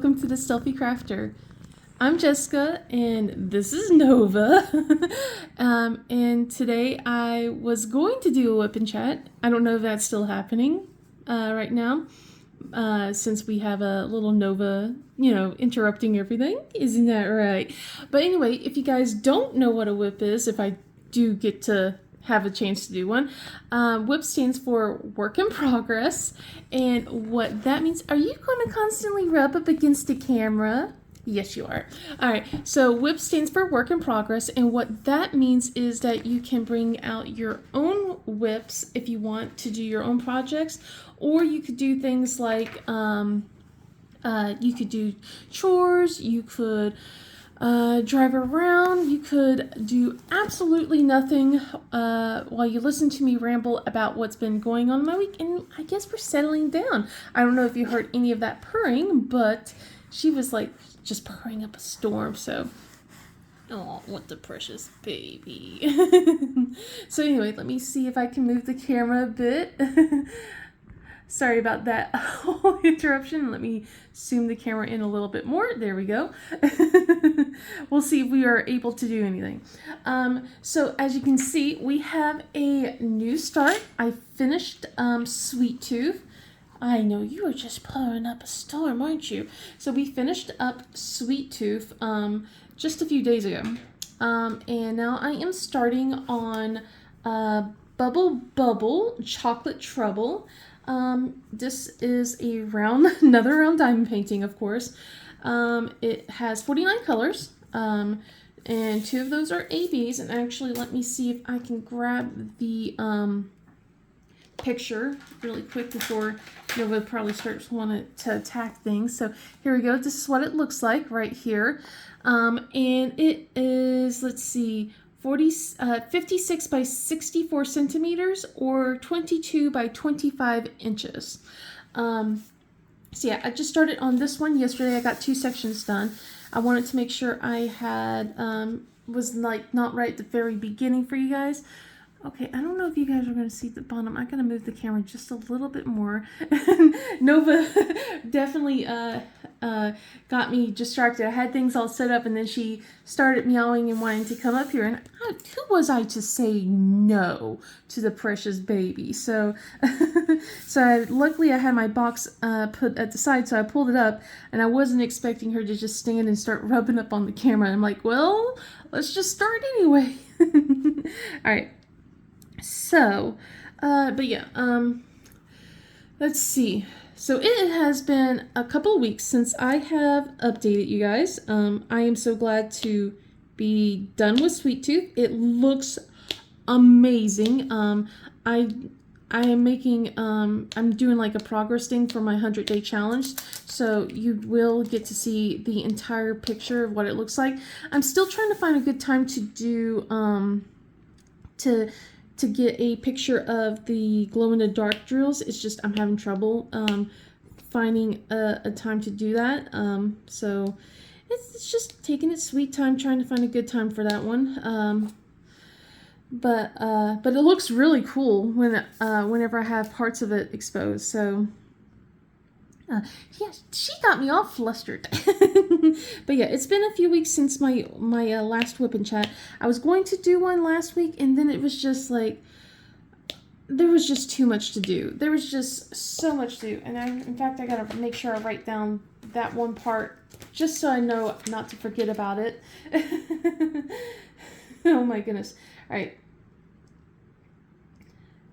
welcome to the Stealthy Crafter. I'm Jessica, and this is Nova. And today I was going to do a Wip Chat. I don't know if that's still happening right now, since we have a little Nova, interrupting everything. Isn't that right? But anyway, if you guys don't know what a Wip is, if I do get to have a chance to do one. WIP stands for work in progress, and what that means, are you going to constantly rub up against the camera? Yes, you are. All right, so WIP stands for work in progress, and what that means is that you can bring out your own WIPs if you want to do your own projects, or you could do things like, you could do chores, you could drive around, you could do absolutely nothing while you listen to me ramble about what's been going on in my week, and I guess we're settling down. I don't know if you heard any of that purring, but she was like just purring up a storm, so oh, what the precious baby. So anyway, let me see if I can move the camera a bit. Sorry about that whole interruption. Let me zoom the camera in a little bit more. There we go. We'll see if we are able to do anything. So as you can see, we have a new start. I finished Sweet Tooth. I know you are just pulling up a storm, aren't you? So we finished up Sweet Tooth just a few days ago. And now I am starting on Bubble Bubble Chocolate Trouble. This is another round diamond painting, of course. It has 49 colors, and 2 of those are ABs, and actually let me see if I can grab the, picture really quick before Nova probably starts wanting to attack things. So here we go. This is what it looks like right here. And it is, let's see, 56 by 64 centimeters or 22 by 25 inches. So yeah, I just started on this one yesterday. I got 2 sections done. I wanted to make sure I had, was like not right at the very beginning for you guys. Okay, I don't know if you guys are going to see the bottom. I got to move the camera just a little bit more. Nova definitely got me distracted. I had things all set up, and then she started meowing and wanting to come up here. And who was I to say no to the precious baby? So, luckily I had my box put at the side, so I pulled it up, and I wasn't expecting her to just stand and start rubbing up on the camera. I'm like, well, let's just start anyway. All right. So, but yeah, let's see. So it has been a couple of weeks since I have updated you guys. I am so glad to be done with Sweet Tooth. It looks amazing. I am making, I'm doing like a progress thing for my 100-day challenge. So you will get to see the entire picture of what it looks like. I'm still trying to find a good time to do, to get a picture of the glow-in-the-dark drills. It's just I'm having trouble finding a time to do that. So it's just taking its sweet time, trying to find a good time for that one. But it looks really cool whenever I have parts of it exposed. So yeah, she got me all flustered. But yeah, it's been a few weeks since my last Wip Chat. I was going to do one last week, and then it was just like, there was just too much to do. There was just so much to do. And in fact, I gotta make sure I write down that one part just so I know not to forget about it. Oh my goodness. All right.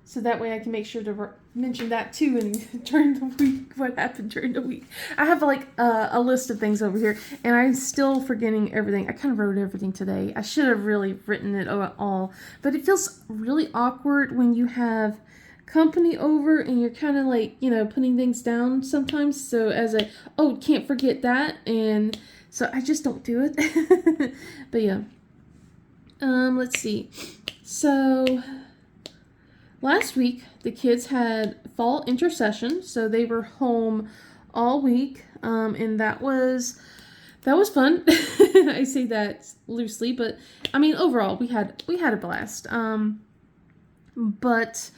So that way I can make sure to mention that too, and during the week, what happened during the week. I have like a list of things over here, and I'm still forgetting everything. I kind of wrote everything today. I should have really written it all, but it feels really awkward when you have company over and you're kind of like, putting things down sometimes. So as can't forget that, and so I just don't do it. But yeah, let's see. So last week, the kids had fall intercession, so they were home all week, and that was fun. I say that loosely, but I mean overall we had a blast. But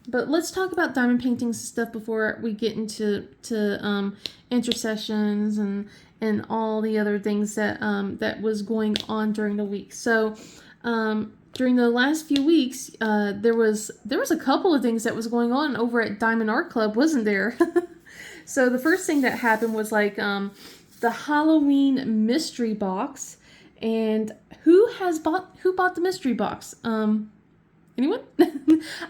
But let's talk about diamond paintings and stuff before we get into intercessions and all the other things that that was going on during the week. So during the last few weeks, there was a couple of things that was going on over at Diamond Art Club, wasn't there? So the first thing that happened was like the Halloween mystery box, and who bought the mystery box? Anyone?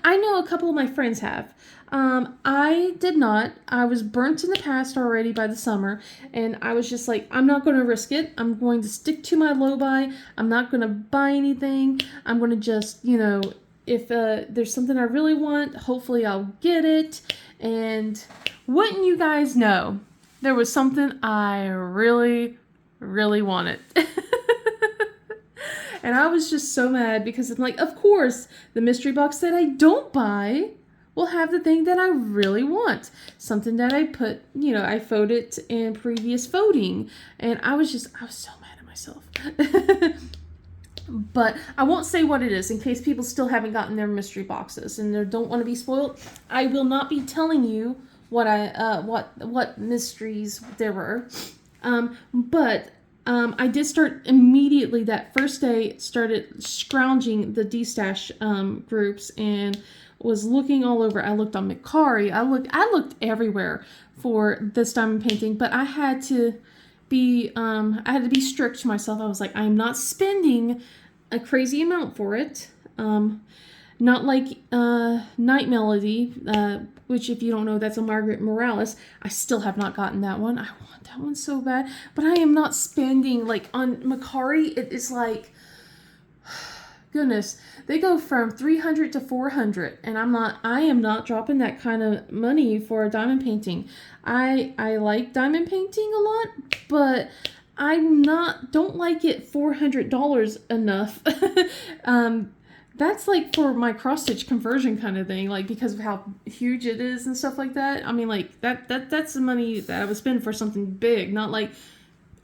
I know a couple of my friends have. I did not. I was burnt in the past already by the summer, and I was just like, I'm not going to risk it. I'm going to stick to my low buy. I'm not going to buy anything. I'm going to just, if there's something I really want, hopefully I'll get it. And wouldn't you guys know, there was something I really, really wanted. And I was just so mad because I'm like, of course, the mystery box that I don't buy will have the thing that I really want. Something that I put, I voted in previous voting. And I was so mad at myself. But I won't say what it is in case people still haven't gotten their mystery boxes and they don't want to be spoiled. I will not be telling you what mysteries there were. But I did start immediately that first day, started scrounging the D-Stash groups and was looking all over. I looked on Mercari. I looked everywhere for this diamond painting, but I had to be strict to myself. I was like, I'm not spending a crazy amount for it. Not like Night Melody, which if you don't know, that's a Margaret Morales. I still have not gotten that one. I want that one so bad, but I am not spending like on Mercari. It is like, goodness, they go from 300 to 400, and I am not dropping that kind of money for a diamond painting. I like diamond painting a lot, but don't like it $400 enough. That's like for my cross stitch conversion kind of thing, like because of how huge it is and stuff like that. I mean, like that's the money that I would spend for something big, not like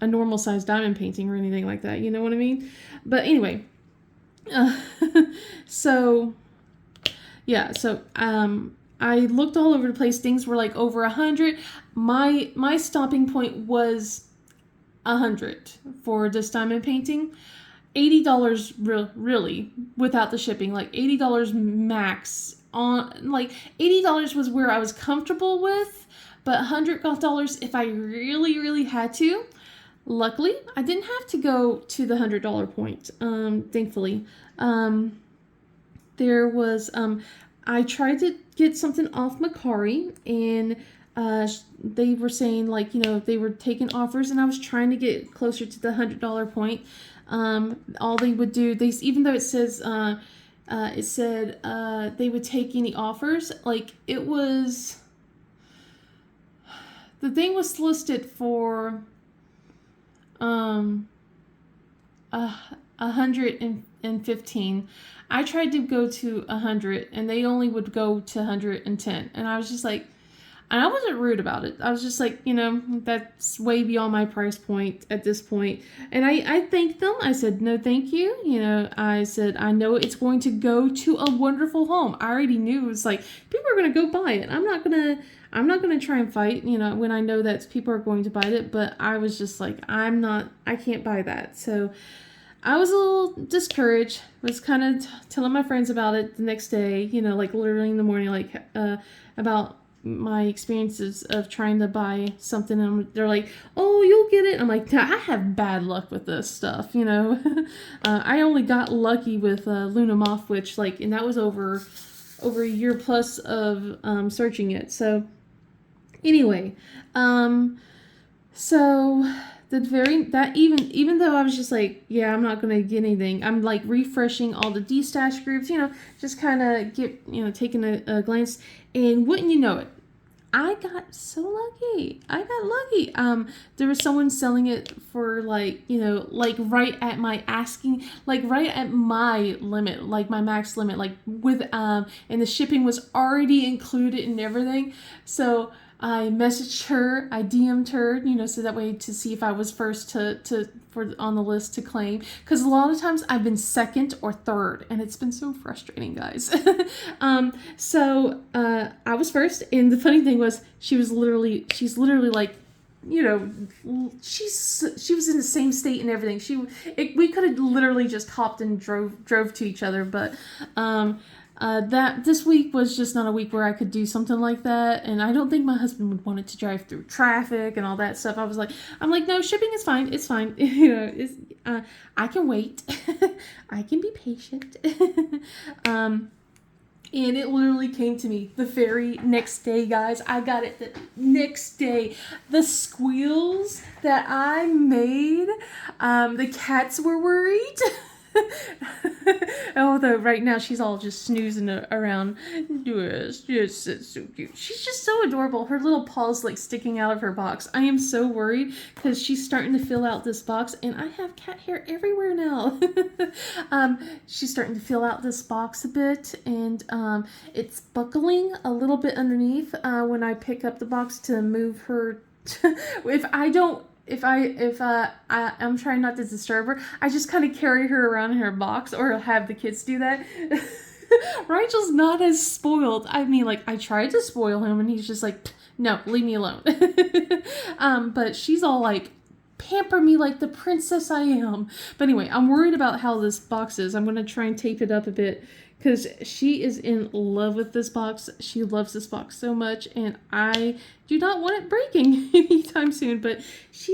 a normal size diamond painting or anything like that. You know what I mean? But anyway, so yeah, so I looked all over the place. Things were like over 100. My stopping point was 100 for this diamond painting. $80 really without the shipping, like $80 max on, like $80 was where I was comfortable with, but $100 if I really had to. Luckily, I didn't have to go to the $100 point. Thankfully, there was I tried to get something off Mercari, and they were saying like they were taking offers, and I was trying to get closer to the $100 point. All they would do, even though it says, it said they would take any offers, like it was, the thing was listed for 115. I tried to go to 100, and they only would go to 110, and I was just like, and I wasn't rude about it. I was just like, that's way beyond my price point at this point. And I thanked them. I said, no, thank you. I said, I know it's going to go to a wonderful home. I already knew it was like, people are going to go buy it. I'm not going to try and fight, when I know that people are going to buy it. But I was just like, I can't buy that. So I was a little discouraged. Was kind of telling my friends about it the next day, like literally in the morning, like about my experiences of trying to buy something, and they're like, oh, you'll get it. I'm like, I have bad luck with this stuff, I only got lucky with Luna Moth Witch, and that was over a year plus of searching it. So anyway, so even though I was just like, yeah, I'm not gonna get anything, I'm like refreshing all the D-Stash groups, just kind of get, taking a glance, and wouldn't you know it, I got so lucky. There was someone selling it for like right at my asking, like right at my limit, like my max limit, like with and the shipping was already included and everything. So I messaged her, I DM'd her, you know, so that way to see if I was first for on the list to claim. Because a lot of times I've been second or third, and it's been so frustrating, guys. I was first, and the funny thing was, she's literally like, you know, she was in the same state and everything. We could have literally just hopped and drove to each other, but that this week was just not a week where I could do something like that, and I don't think my husband would want it to drive through traffic and all that stuff. I'm like, no, shipping is fine. It's fine. You know, I can wait. I can be patient. And it literally came to me the very next day, guys. I got it the next day. The squeals that I made, the cats were worried. Although right now she's all just snoozing around. Yes, it's so cute. She's just so adorable. Her little paws like sticking out of her box. I am so worried because she's starting to fill out this box, and I have cat hair everywhere now. She's starting to fill out this box a bit, and it's buckling a little bit underneath when I pick up the box to move her. I'm trying not to disturb her, I just kind of carry her around in her box, or have the kids do that. Rigel's not as spoiled. I mean, like, I tried to spoil him, and he's just like, no, leave me alone. But she's all like, pamper me like the princess I am. But anyway, I'm worried about how this box is. I'm going to try and tape it up a bit, because she is in love with this box. She loves this box so much, and I do not want it breaking anytime soon. But she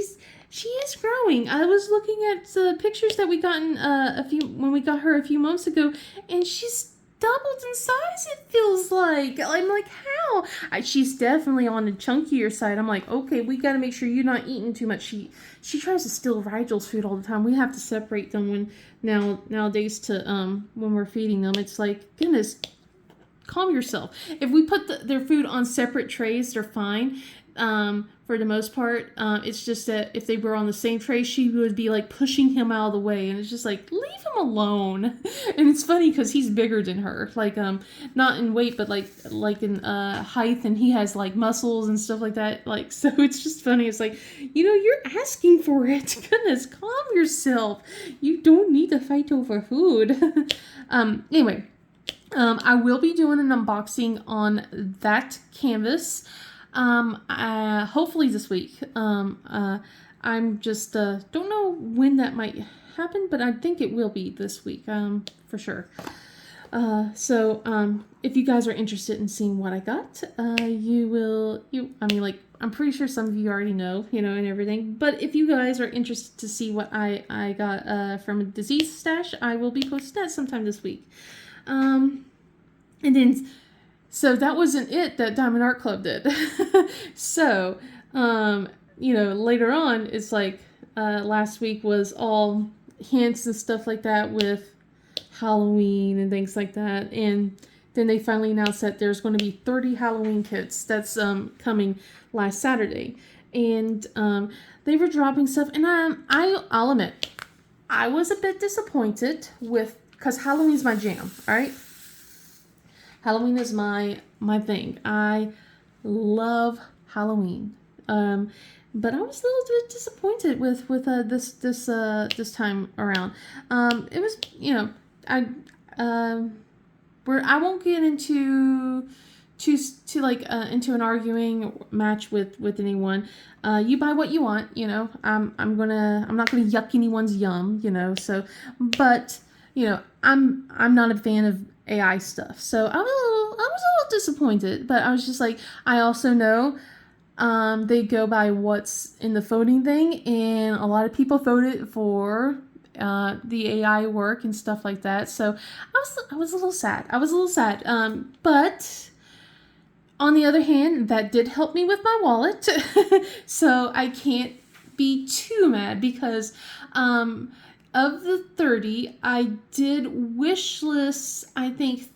is growing. I was looking at the pictures that we gotten when we got her a few months ago, and she's doubled in size, it feels like. I'm like, how? She's definitely on the chunkier side. I'm like, okay, we got to make sure you're not eating too much. She tries to steal Rigel's food all the time. We have to separate them nowadays to when we're feeding them. It's like, goodness, calm yourself. If we put their food on separate trays, they're fine. For the most part, it's just that if they were on the same tray, she would be like pushing him out of the way, and it's just like, leave him alone. And it's funny because he's bigger than her, like not in weight, but like in height, and he has like muscles and stuff like that. Like, so it's just funny. It's like, you know, you're asking for it. Goodness, calm yourself. You don't need to fight over food. Anyway, I will be doing an unboxing on that canvas. Hopefully this week. I'm just, don't know when that might happen, but I think it will be this week, for sure. If you guys are interested in seeing what I got, I'm pretty sure some of you already know, you know, and everything, but if you guys are interested to see what I got, from a disease stash, I will be posting that sometime this week. So that wasn't it that Diamond Art Club did. So, you know, later on, it's like, last week was all hints and stuff like that with Halloween and things like that. And then they finally announced that there's going to be 30 Halloween kits. That's coming last Saturday. And they were dropping stuff. And I'll admit, I was a bit disappointed because Halloween's my jam, all right? Halloween is my thing. I love Halloween. But I was a little bit disappointed with this time around. It was, you know, I won't get into into an arguing match with anyone. You buy what you want, you know. I'm not gonna yuck anyone's yum, you know. So, but you know, I'm not a fan of AI stuff. So I was a little disappointed, but I was just like, I also know they go by what's in the voting thing, and a lot of people voted for the AI work and stuff like that. So I was a little sad. But on the other hand, that did help me with my wallet. So I can't be too mad because of the 30, I did wish list, I think,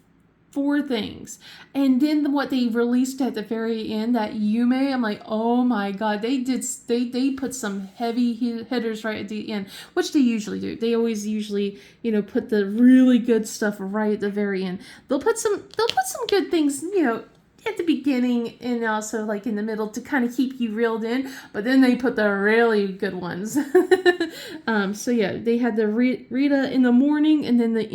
4 things. And then what they released at the very end, that Yume, I'm like, oh my god, they put some heavy hitters right at the end, which they usually do. They always usually, you know, put the really good stuff right at the very end. They'll put some good things, you know, at the beginning and also like in the middle to kind of keep you reeled in, but then they put the really good ones. So yeah, they had the Rita in the morning, and then the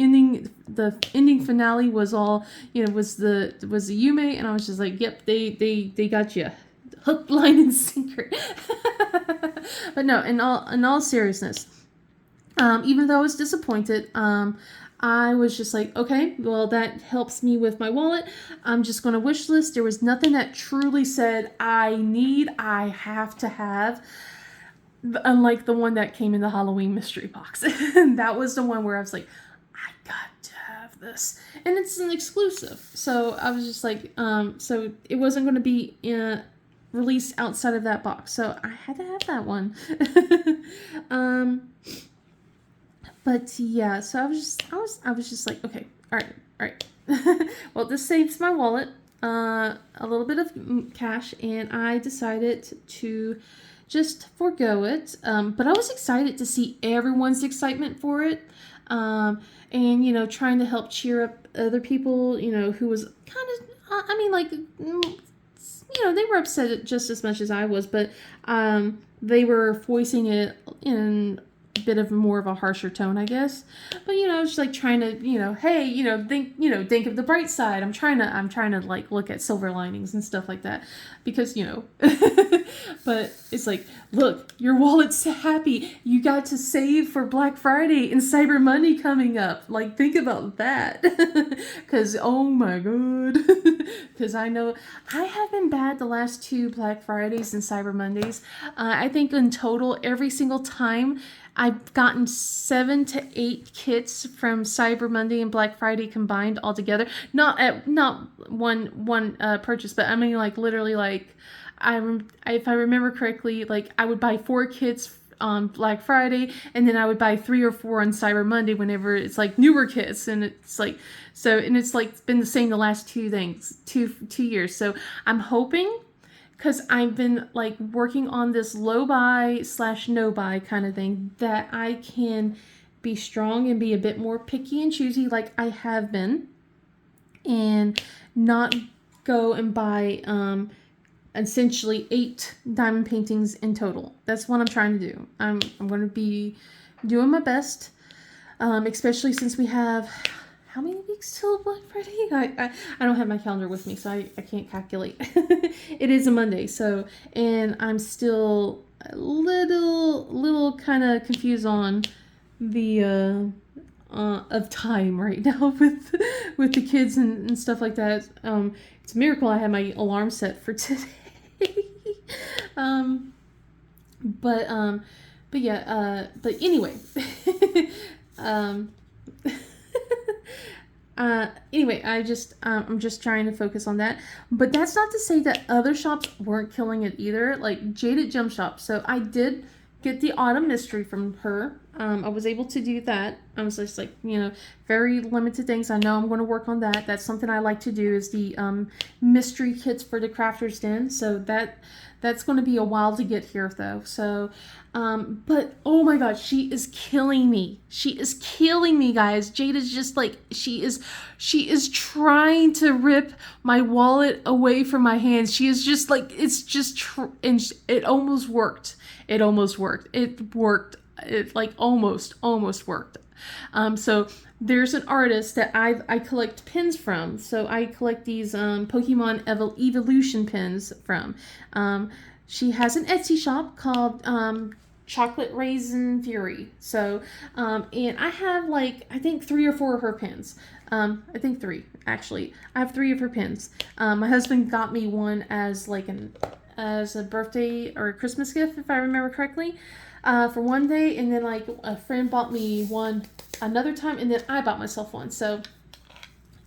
ending finale was all, was the Yume, and I was just like, yep, they got you hook, line, and sinker. But no, in all seriousness, even though I was disappointed, I was just like, okay, well, that helps me with my wallet. I'm just going to wish list. There was nothing that truly said, I have to have, unlike the one that came in the Halloween mystery box. That was the one where I was like, I got to have this. And it's an exclusive. So I was just like, so it wasn't going to be released outside of that box. So I had to have that one. But yeah, so I was just like, okay, all right. Well, this saves my wallet a little bit of cash, and I decided to just forego it. But I was excited to see everyone's excitement for it, and trying to help cheer up other people, who was kind of, they were upset just as much as I was, but they were voicing it in bit of more of a harsher tone, I guess. But just like trying to, hey, think of the bright side. I'm trying to like look at silver linings and stuff like that, because but it's like, look, your wallet's happy. You got to save for Black Friday and Cyber Monday coming up. Like, think about that. Because oh my god, because I know I have been bad the last 2 Black Fridays and Cyber Mondays. I think in total, every single time I've gotten 7 to 8 kits from Cyber Monday and Black Friday combined all together. Not one purchase, but I mean like literally like if I remember correctly, like I would buy 4 kits on Black Friday, and then I would buy 3 or 4 on Cyber Monday whenever it's like newer kits, and it's like so, and it's like been the same the last 2 years. So I'm hoping, because I've been like working on this low buy / no buy kind of thing, that I can be strong and be a bit more picky and choosy like I have been, and not go and buy essentially 8 diamond paintings in total. That's what I'm trying to do. I'm going to be doing my best, especially since we have how many weeks till Black Friday? I don't have my calendar with me, so I can't calculate. It is a Monday, so, and I'm still a little kind of confused on the of time right now with the kids and stuff like that. It's a miracle I had my alarm set for today. But anyway. Anyway, I'm just trying to focus on that. But that's not to say that other shops weren't killing it either, like Jaded Gem Shop. So I did get the Autumn Mystery from her. I was able to do that. I was just like, very limited things. I know I'm going to work on that. That's something I like to do, is the mystery kits for the Crafter's Den. So that's going to be a while to get here though. So, but oh my god, she is killing me. She is killing me, guys. Jade is just like, she is trying to rip my wallet away from my hands. She is just like, it's just, and it almost worked. It almost worked. It worked. It like almost worked. So there's an artist that I collect pins from. So I collect these Pokemon Evolution pins from. She has an Etsy shop called Chocolate Raisin Fury. So and I have like, I think 3 or 4 of her pins. I think 3 actually. I have 3 of her pins. My husband got me one as like as a birthday or a Christmas gift, if I remember correctly, for one day, and then like a friend bought me one another time, and then I bought myself one. So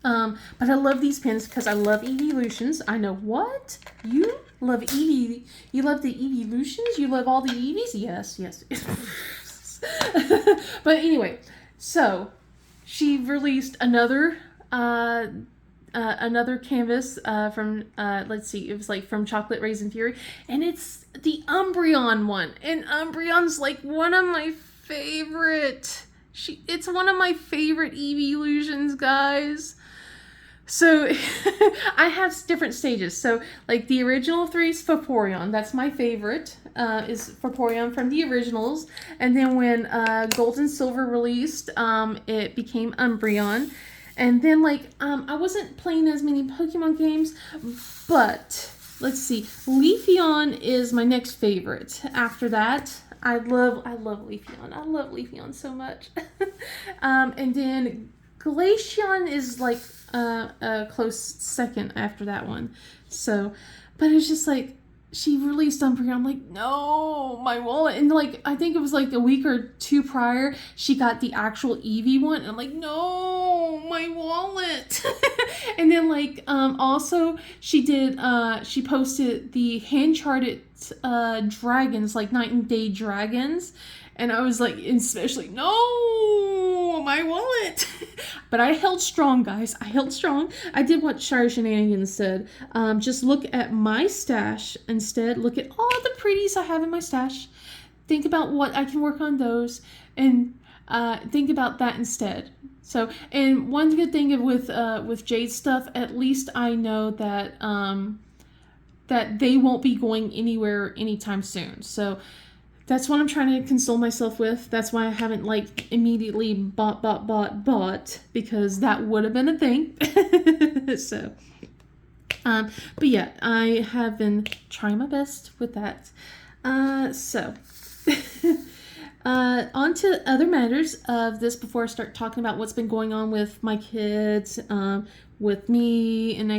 but I love these pins because I love Eeveelutions. I know, what? You love Eevee? You love the Eeveelutions? You love all the Eevees? Yes. But anyway, so she released another canvas from let's see, it was like from Chocolate Raisin Fury, and it's the Umbreon one, and Umbreon's like one of my favorite. It's one of my favorite Eeveelutions, guys. So I have different stages. So like the original three is Vaporeon. That's my favorite. Is Vaporeon from the originals. And then when Gold and Silver released, it became Umbreon. And then like I wasn't playing as many Pokemon games, but let's see. Leafeon is my next favorite. After that, I love Leafeon. I love Leafeon so much. And then Glaceon is like a close second after that one. So, but it's just like she released Umbreon. I'm like, no, my wallet. And like I think it was like a week or two prior, she got the actual Eevee one. And I'm like, no, my wallet. And then like also she did she posted the hand charted dragons, like night and day dragons. And I was like, especially, no, my wallet. But I held strong, guys. I held strong. I did what Shire Shenanigans said. Just look at my stash instead. Look at all the pretties I have in my stash. Think about what I can work on those. And think about that instead. So, and one good thing with Jade stuff, at least I know that that they won't be going anywhere anytime soon. So that's what I'm trying to console myself with. That's why I haven't like immediately bought because that would have been a thing. So, but yeah, I have been trying my best with that. So, on to other matters of this before I start talking about what's been going on with my kids, with me, and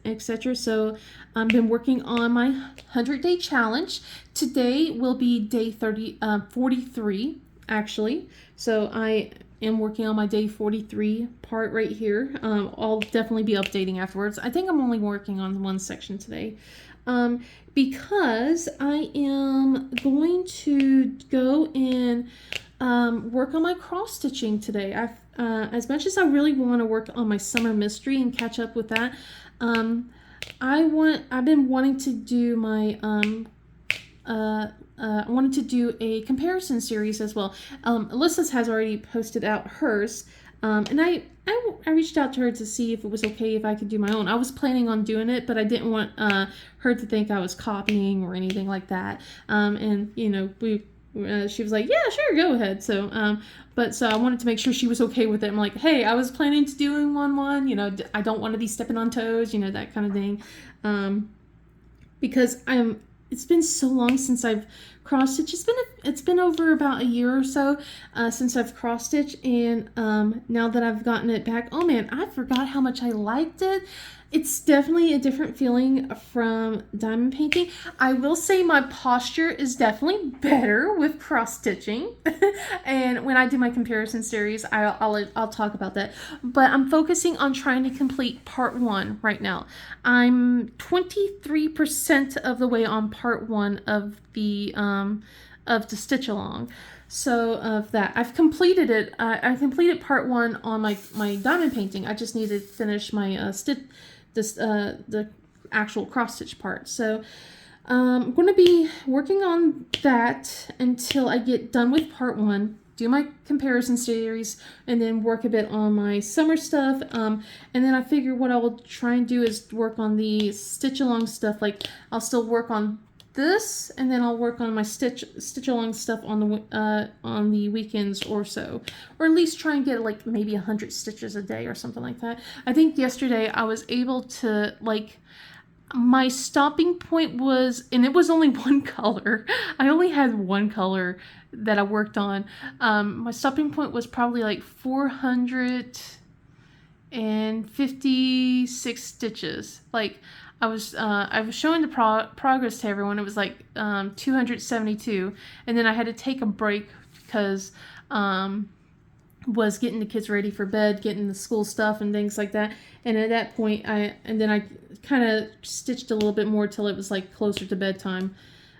etc. So I've been working on my 100-day challenge. Today will be day 43, actually. So I am working on my day 43 part right here. I'll definitely be updating afterwards. I think I'm only working on one section today. Because I am going to go and work on my cross stitching today. As much as I really want to work on my summer mystery and catch up with that, I've been wanting to do my I wanted to do a comparison series as well. Alyssa's has already posted out hers, and I reached out to her to see if it was okay if I could do my own. I was planning on doing it, but I didn't want her to think I was copying or anything like that. And you know, she was like, yeah, sure, go ahead. So, so I wanted to make sure she was okay with it. I'm like, hey, I was planning to doing one. You know, I don't want to be stepping on toes. You know, that kind of thing. Because it's been so long since I've cross stitched. It's been over about a year or so since I've cross stitched, and now that I've gotten it back, oh man, I forgot how much I liked it. It's definitely a different feeling from diamond painting. I will say my posture is definitely better with cross stitching, and when I do my comparison series, I'll talk about that. But I'm focusing on trying to complete part 1 right now. I'm 23% of the way on part 1 of the stitch along. So of that, I've completed it. I completed part 1 on my diamond painting. I just need to finish my the actual cross stitch part. So I'm going to be working on that until I get done with part 1, do my comparison series, and then work a bit on my summer stuff. And then I figure what I will try and do is work on the stitch along stuff. Like I'll still work on this, and then I'll work on my stitch along stuff on the weekends or so, or at least try and get like maybe 100 stitches a day or something like that. I think yesterday I was able to, like, my stopping point was, and it was only one color. I only had one color that I worked on. My stopping point was probably like 456 stitches. Like I was showing the progress to everyone. It was like 272, and then I had to take a break because was getting the kids ready for bed, getting the school stuff and things like that. And at that point, I kind of stitched a little bit more till it was like closer to bedtime.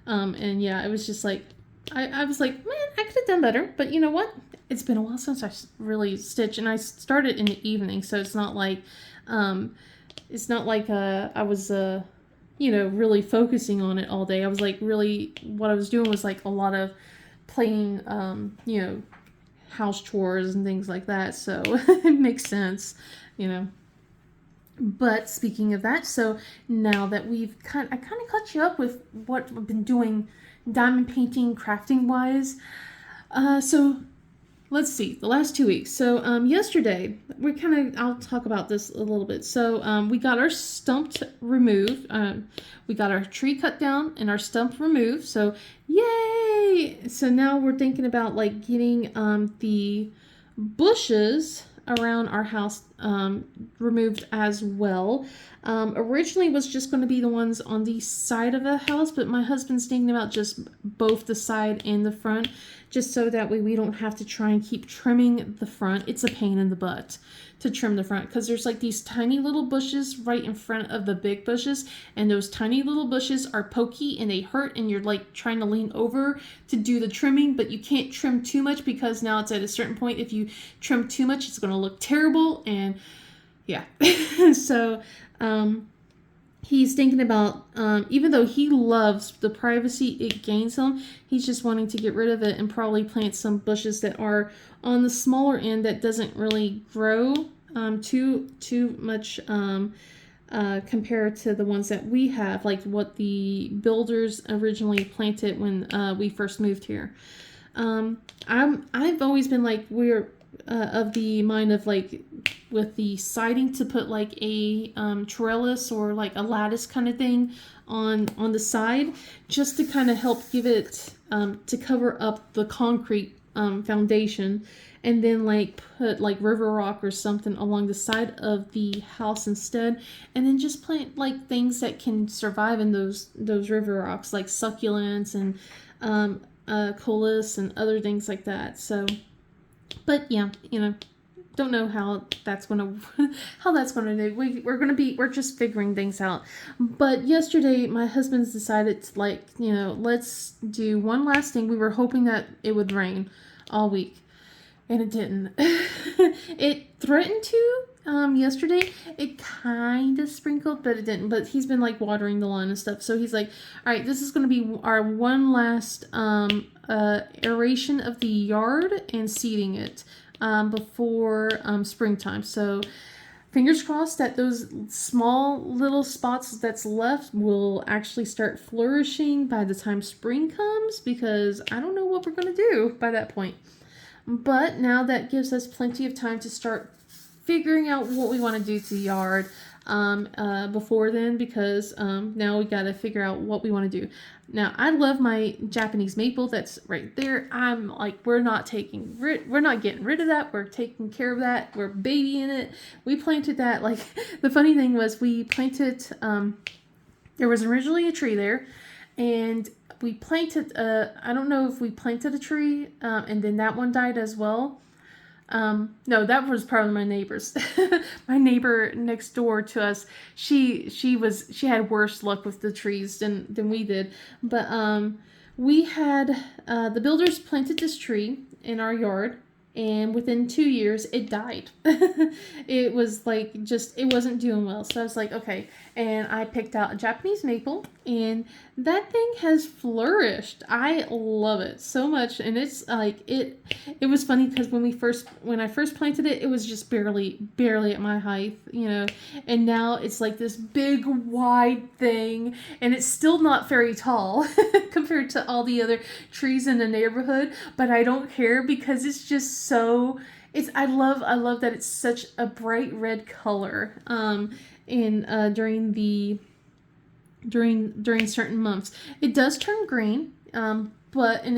And yeah, it was just like I was like, man, I could have done better. But you know what? It's been a while since I really stitched, and I started in the evening, so it's not like I was really focusing on it all day. I was like really, what I was doing was like a lot of playing house chores and things like that, so it makes sense. But speaking of that, so now that I kind of caught you up with what I've been doing diamond painting, crafting wise. So let's see, the last 2 weeks. So yesterday, I'll talk about this a little bit. So we got our stump removed. We got our tree cut down and our stump removed. So yay! So now we're thinking about like getting the bushes around our house removed as well. Originally was just going to be the ones on the side of the house, but my husband's thinking about just both the side and the front, just so that way we don't have to try and keep trimming the front. It's a pain in the butt to trim the front because there's like these tiny little bushes right in front of the big bushes, and those tiny little bushes are pokey and they hurt, and you're like trying to lean over to do the trimming, but you can't trim too much because now it's at a certain point. If you trim too much, it's going to look terrible. And yeah. So he's thinking about, even though he loves the privacy it gains him, he's just wanting to get rid of it and probably plant some bushes that are on the smaller end that doesn't really grow too much compared to the ones that we have, like what the builders originally planted when we first moved here. I've always been like, we're of the mind of like with the siding to put like a trellis or like a lattice kind of thing on the side, just to kind of help give it to cover up the concrete foundation, and then like put like river rock or something along the side of the house instead, and then just plant like things that can survive in those river rocks, like succulents and coleus and other things like that. So, but yeah, don't know how that's gonna do. We're just figuring things out. But yesterday, my husband's decided to let's do one last thing. We were hoping that it would rain all week, and it didn't. It threatened to. Yesterday it kind of sprinkled, but it didn't. But he's been like watering the lawn and stuff, so he's like, all right, this is going to be our one last aeration of the yard and seeding it before springtime. So fingers crossed that those small little spots that's left will actually start flourishing by the time spring comes, because I don't know what we're going to do by that point. But now that gives us plenty of time to start figuring out what we want to do to the yard before then, because now we got to figure out what we want to do. Now, I love my Japanese maple that's right there. I'm like, we're not getting rid of that. We're taking care of that. We're babying it. We planted that. Like, the funny thing was we planted, there was originally a tree there, and we planted, I don't know if we planted a tree and then that one died as well. No, that was probably my neighbor's. My neighbor next door to us, she had worse luck with the trees than we did. But we had the builders planted this tree in our yard, and within 2 years it died. It was like it wasn't doing well. So I was like, okay, and I picked out a Japanese maple, and that thing has flourished. I love it so much, and it's like it was funny because when I first planted it, it was just barely at my height, and now it's like this big wide thing, and it's still not very tall compared to all the other trees in the neighborhood, but I don't care because it's just so I love that it's such a bright red color during certain months. It does turn green, and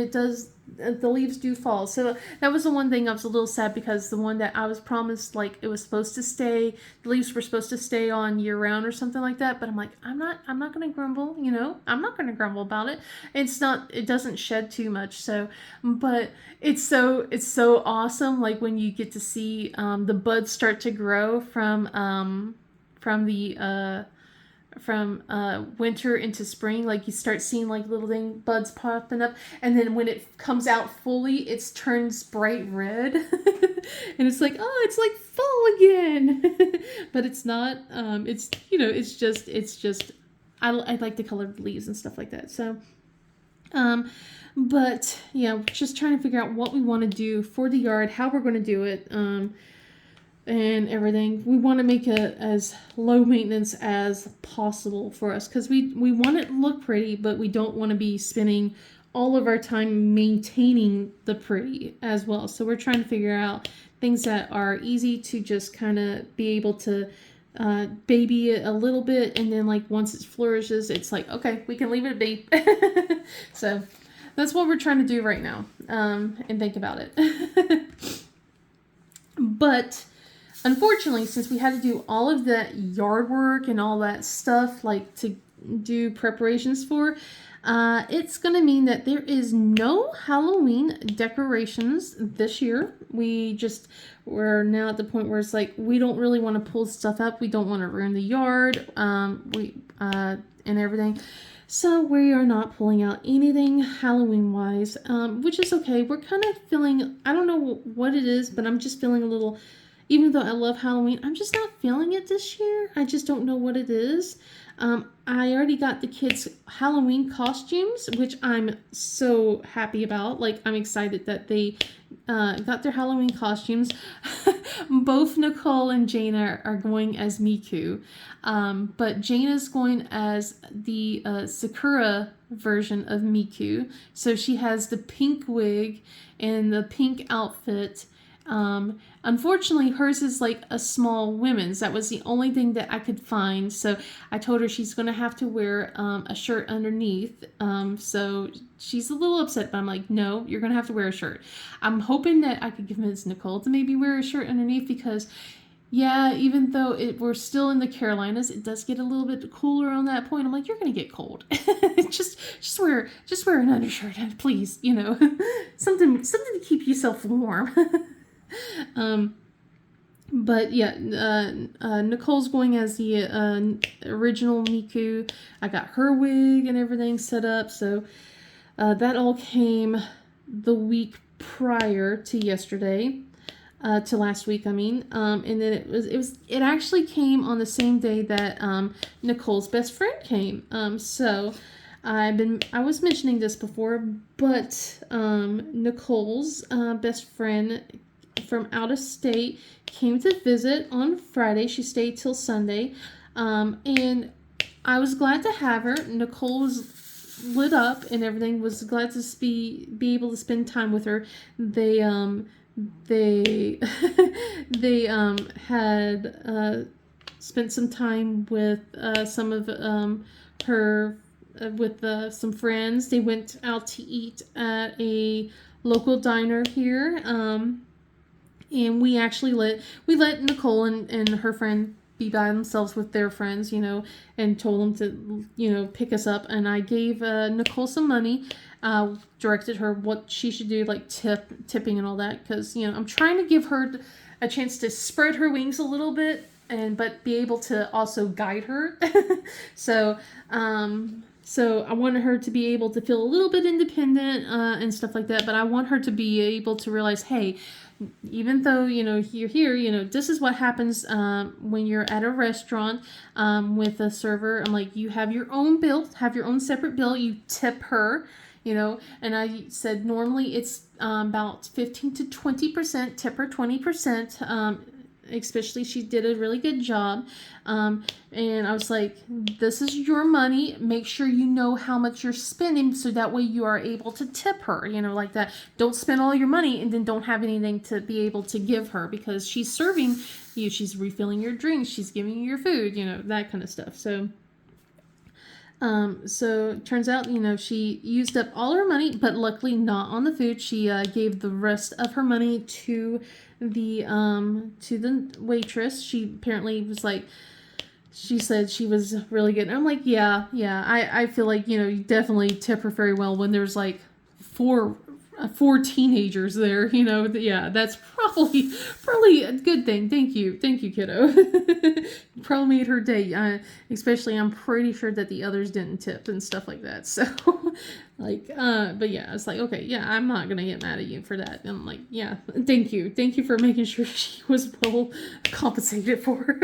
it does, the leaves do fall. So that was the one thing I was a little sad, because the one that I was promised, like, it was supposed to stay, the leaves were supposed to stay on year round or something like that. But I'm like, I'm not going to grumble, I'm not going to grumble about it. It doesn't shed too much. So, but it's so awesome. Like when you get to see, the buds start to grow from winter into spring. Like you start seeing like little buds popping up, and then when it comes out fully, it turns bright red. And it's like, oh, it's like fall again. But it's not. It's just I like the colored leaves and stuff like that. So but yeah, just trying to figure out what we want to do for the yard, how we're going to do it. and everything. We want to make it as low maintenance as possible for us because we want it to look pretty, but we don't want to be spending all of our time maintaining the pretty as well. So we're trying to figure out things that are easy to just kind of be able to baby it a little bit, and then like once it flourishes, it's like, okay, we can leave it be. So that's what we're trying to do right now, and think about it. But unfortunately, since we had to do all of that yard work and all that stuff, like to do preparations for, it's going to mean that there is no Halloween decorations this year. We're now at the point where it's like, we don't really want to pull stuff up. We don't want to ruin the yard, and everything. So we are not pulling out anything Halloween-wise, which is okay. We're kind of feeling, I don't know what it is, but I'm just feeling a little, even though I love Halloween, I'm just not feeling it this year. I just don't know what it is. I already got the kids' Halloween costumes, which I'm so happy about. Like, I'm excited that they got their Halloween costumes. Both Nicole and Jaina are going as Miku. But Jaina's going as the Sakura version of Miku. So she has the pink wig and the pink outfit. Unfortunately, hers is like a small women's. That was the only thing that I could find. So I told her she's going to have to wear a shirt underneath. So she's a little upset, but I'm like, no, you're going to have to wear a shirt. I'm hoping that I could convince Nicole to maybe wear a shirt underneath because, yeah, even though we're still in the Carolinas, it does get a little bit cooler on that point. I'm like, you're going to get cold. just wear an undershirt, please. You know, something to keep yourself warm. But yeah, Nicole's going as the original Miku. I got her wig and everything set up, so that all came the week prior to yesterday, to last week, I mean. And then it actually came on the same day that Nicole's best friend came. So I was mentioning this before, but Nicole's best friend from out of state came to visit on Friday. She stayed till Sunday, and I was glad to have her. Nicole was lit up and everything. Was glad to be able to spend time with her. They had spent some time with some of her with some friends. They went out to eat at a local diner here. And we actually let Nicole and her friend be by themselves with their friends, you know, and told them to, you know, pick us up. And I gave Nicole some money, directed her what she should do, like tipping and all that, because, you know, I'm trying to give her a chance to spread her wings a little bit, but be able to also guide her. So I wanted her to be able to feel a little bit independent and stuff like that, but I want her to be able to realize, hey, even though, you know, you're here, you know, this is what happens when you're at a restaurant with a server. I'm like, you have your own bill, have your own separate bill, you tip her, you know, and I said normally it's about 15 to 20%, tip her 20%, especially she did a really good job. And I was like, this is your money. Make sure you know how much you're spending so that way you are able to tip her, you know, like that. Don't spend all your money and then don't have anything to be able to give her because she's serving you. She's refilling your drinks. She's giving you your food, you know, that kind of stuff. So it turns out, you know, she used up all her money, but luckily not on the food. She gave the rest of her money to the waitress. She apparently was like, she said she was really good. And I'm like, yeah, I feel like, you know, you definitely tip her very well when there's like four teenagers there, you know. Yeah, that's probably a good thing. Thank you, kiddo. Probably made her day. Especially, I'm pretty sure that the others didn't tip and stuff like that. So, like, but yeah, it's like, okay, yeah, I'm not gonna get mad at you for that. And I'm like, yeah, thank you for making sure she was well compensated for.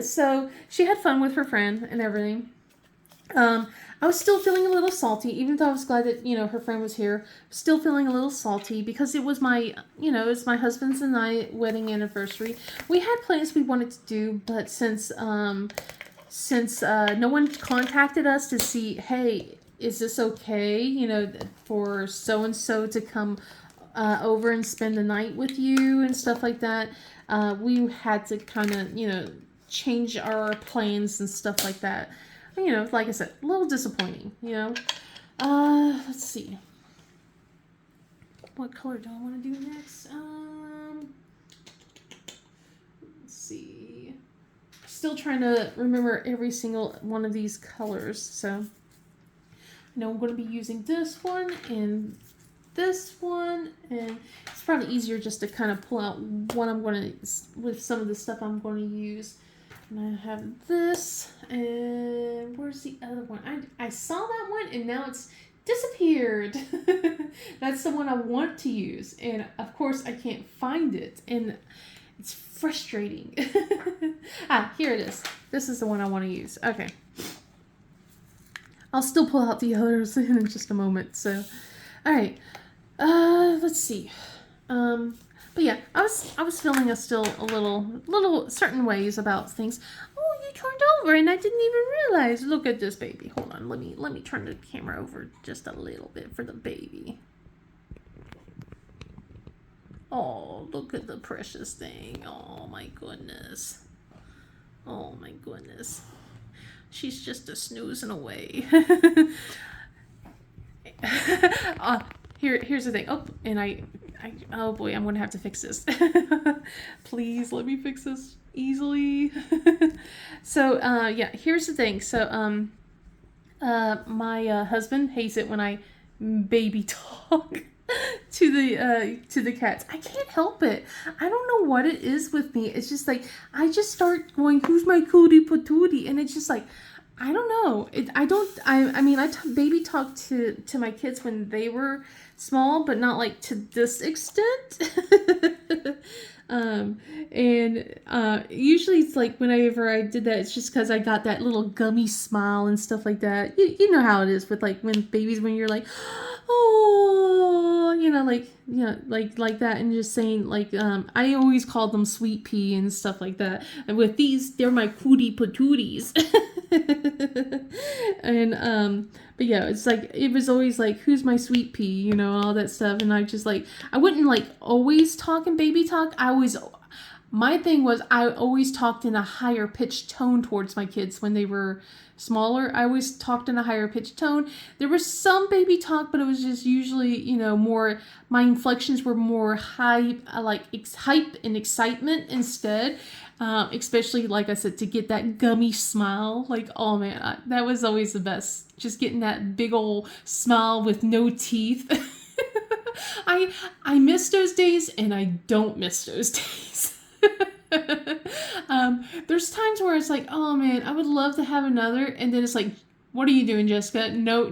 So she had fun with her friend and everything. I was still feeling a little salty, even though I was glad that, her friend was here. Still feeling a little salty because it was it's my husband's and I wedding anniversary. We had plans we wanted to do, but since no one contacted us to see, hey, is this okay, for so and so to come over and spend the night with you and stuff like that, we had to kind of, change our plans and stuff like that. Like I said, a little disappointing, let's see. What color do I want to do next? Let's see. Still trying to remember every single one of these colors. So, I know I'm going to be using this one and this one, and it's probably easier just to kind of pull out what I'm going to, with some of the stuff I'm going to use. And I have this, and where's the other one? I saw that one, and now it's disappeared. That's the one I want to use, and of course I can't find it, and it's frustrating. Here it is. This is the one I want to use. Okay. I'll still pull out the others in just a moment, so. Alright. Let's see. But yeah, I was feeling still a little certain ways about things. Oh, you turned over and I didn't even realize. Look at this baby. Hold on, let me turn the camera over just a little bit for the baby. Oh, look at the precious thing. Oh my goodness. Oh my goodness. She's just a snoozing away. Here's the thing. Oh, and oh boy, I'm gonna have to fix this. Please let me fix this easily. So, yeah, here's the thing. So, my husband hates it when I baby talk to the cats. I can't help it. I don't know what it is with me. It's just like I just start going, "Who's my cootie patootie?" And it's just like, I don't know. I mean, I baby talked to my kids when they were small, but not like to this extent. Usually it's like whenever I did that, it's just because I got that little gummy smile and stuff like that. You know how it is with like when babies, when you're like, oh, like that, and just saying like, I always called them sweet pea and stuff like that. And with these, they're my cootie patooties. And but yeah, it's like it was always like, who's my sweet pea, all that stuff. And I just like, I wouldn't like always talk in baby talk. My thing was I always talked in a higher pitched tone towards my kids when they were smaller. I always talked in a higher pitched tone. There was some baby talk, but it was just usually, more, my inflections were more high, like hype and excitement instead. Especially, like I said, to get that gummy smile. Like, oh man, that was always the best. Just getting that big old smile with no teeth. I miss those days, and I don't miss those days. There's times where it's like, oh man, I would love to have another, and then it's like, what are you doing, Jessica? No,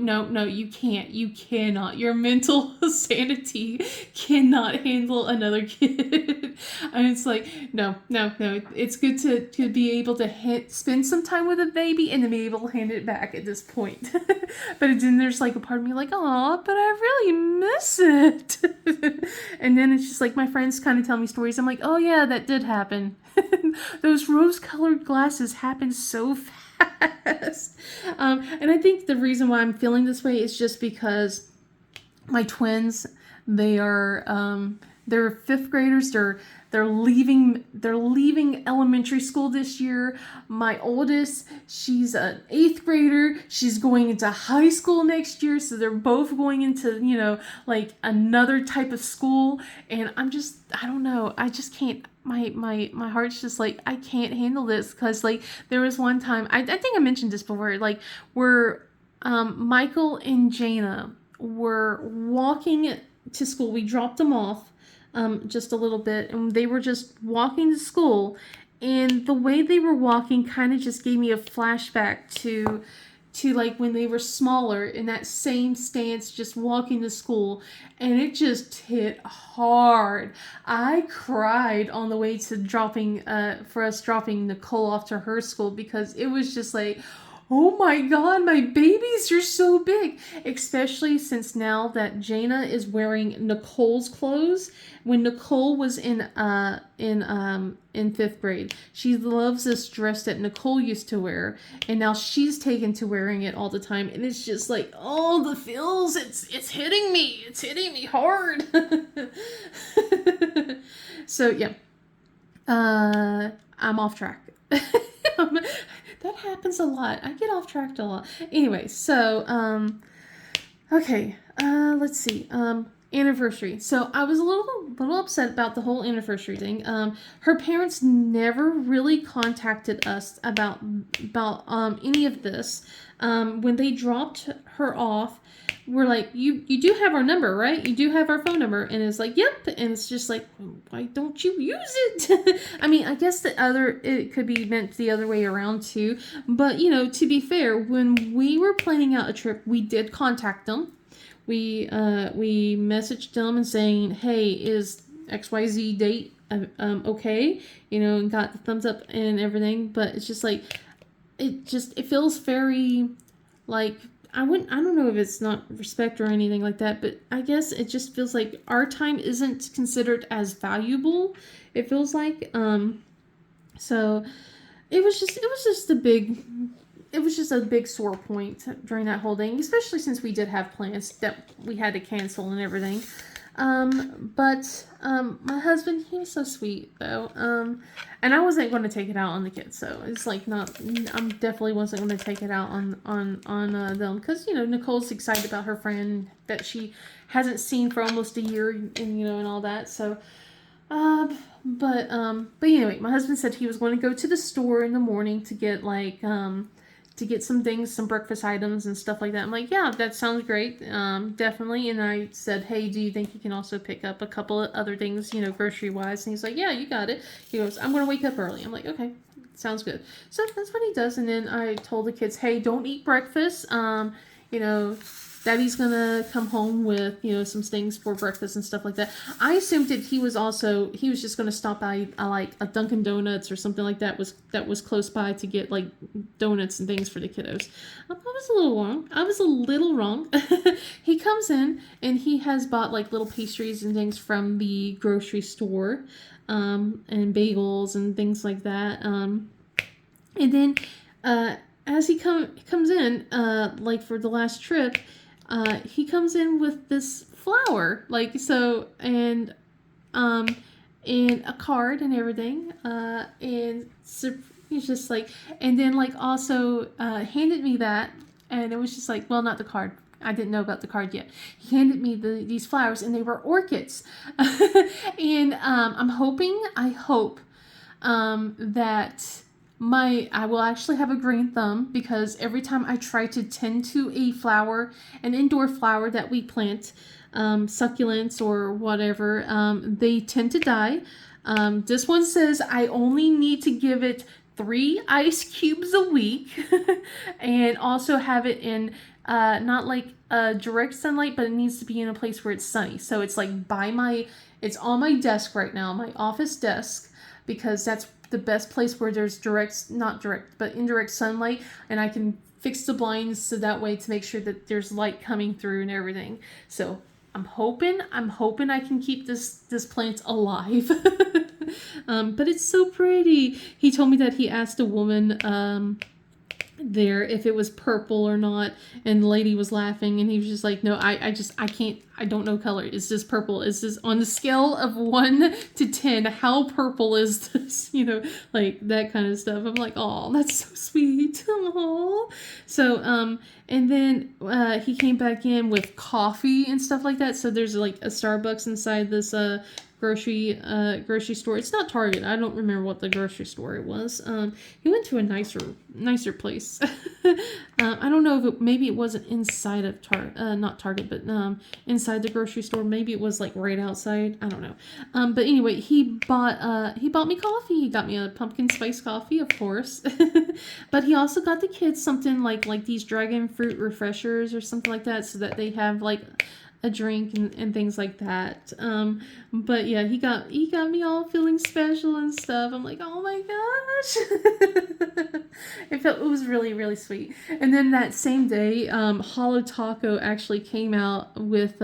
you can't. You cannot. Your mental sanity cannot handle another kid. And it's like, no. It's good to be able to spend some time with a baby and then be able to hand it back at this point. But then there's like a part of me like, oh, but I really miss it. And then it's just like my friends kind of tell me stories. I'm like, oh yeah, that did happen. Those rose-colored glasses happened so fast. And I think the reason why I'm feeling this way is just because my twins, they're fifth graders. They're leaving elementary school this year. My oldest, she's an eighth grader. She's going into high school next year. So they're both going into, like another type of school. And I don't know. I just can't. My heart's just like, I can't handle this. Because like there was one time, I think I mentioned this before, like where Michael and Jana were walking to school. We dropped them off just a little bit, and they were just walking to school, and the way they were walking kind of just gave me a flashback to like when they were smaller in that same stance, just walking to school, and it just hit hard. I cried on the way to dropping Nicole off to her school, because it was just like, oh my god, my babies are so big. Especially since now that Jaina is wearing Nicole's clothes. When Nicole was in fifth grade, she loves this dress that Nicole used to wear, and now she's taken to wearing it all the time, and it's just like, oh, the feels, it's hitting me hard. So yeah, I'm off track. That happens a lot. I get off track a lot. Anyway, so okay, let's see. Anniversary. So I was a little upset about the whole anniversary thing. Her parents never really contacted us about any of this. When they dropped her off, we're like, you do have our number, right? You do have our phone number. And it's like, yep. And it's just like, why don't you use it? I mean, I guess it could be meant the other way around too. But, to be fair, when we were planning out a trip, we did contact them. We messaged them and saying, hey, is XYZ date okay? And got the thumbs up and everything. But it's just like, it feels very like, I don't know if it's not respect or anything like that, but I guess it just feels like our time isn't considered as valuable. It feels like, so it was just a big sore point during that whole thing, especially since we did have plans that we had to cancel and everything. But my husband, he was so sweet though. And I wasn't going to take it out on the kids, so it's like I'm definitely wasn't going to take it out on them, because Nicole's excited about her friend that she hasn't seen for almost a year, and all that. So, but anyway, my husband said he was going to go to the store in the morning to get some things, some breakfast items and stuff like that. I'm like, yeah, that sounds great. Definitely. And I said, hey, do you think you can also pick up a couple of other things, grocery wise? And he's like, yeah, you got it. He goes, I'm going to wake up early. I'm like, okay, sounds good. So that's what he does. And then I told the kids, hey, don't eat breakfast. Daddy's gonna come home with, some things for breakfast and stuff like that. I assumed that he was just gonna stop by like a Dunkin' Donuts or something like that was close by to get like donuts and things for the kiddos. I was a little wrong. He comes in and he has bought like little pastries and things from the grocery store, and bagels and things like that. And then, as he comes in, like for the last trip, he comes in with this flower, and a card and everything, and so he's just like, and then also handed me that, and it was just like, well, not the card. I didn't know about the card yet. He handed me these flowers, and they were orchids, and I hope that I will actually have a green thumb, because every time I try to tend to an indoor flower that we plant, succulents or whatever, they tend to die. This one says I only need to give it 3 ice cubes a week, and also have it in not like direct sunlight, but it needs to be in a place where it's sunny. So it's like it's on my desk right now, my office desk, because that's the best place where there's indirect sunlight, and I can fix the blinds so that way to make sure that there's light coming through and everything. So I'm hoping I can keep this plant alive. But it's so pretty. He told me that he asked a woman there if it was purple or not, and the lady was laughing, and he was just like, no, I can't, I don't know color. Is this purple? Is this on the scale of 1 to 10? How purple is this? Like that kind of stuff. I'm like, oh, that's so sweet. Aww. So, and then he came back in with coffee and stuff like that. So there's like a Starbucks inside this grocery store. It's not Target. I don't remember what the grocery store it was. He went to a nicer place. I don't know if maybe it wasn't inside of not Target, but inside the grocery store. Maybe it was like right outside. I don't know. But anyway, he bought me coffee. He got me a pumpkin spice coffee, of course. But he also got the kids something like these dragon fruit refreshers or something like that, so that they have like a drink and things like that. But yeah, he got me all feeling special and stuff. I'm like, oh my gosh. It was really, really sweet. And then that same day, Holo Taco actually came out with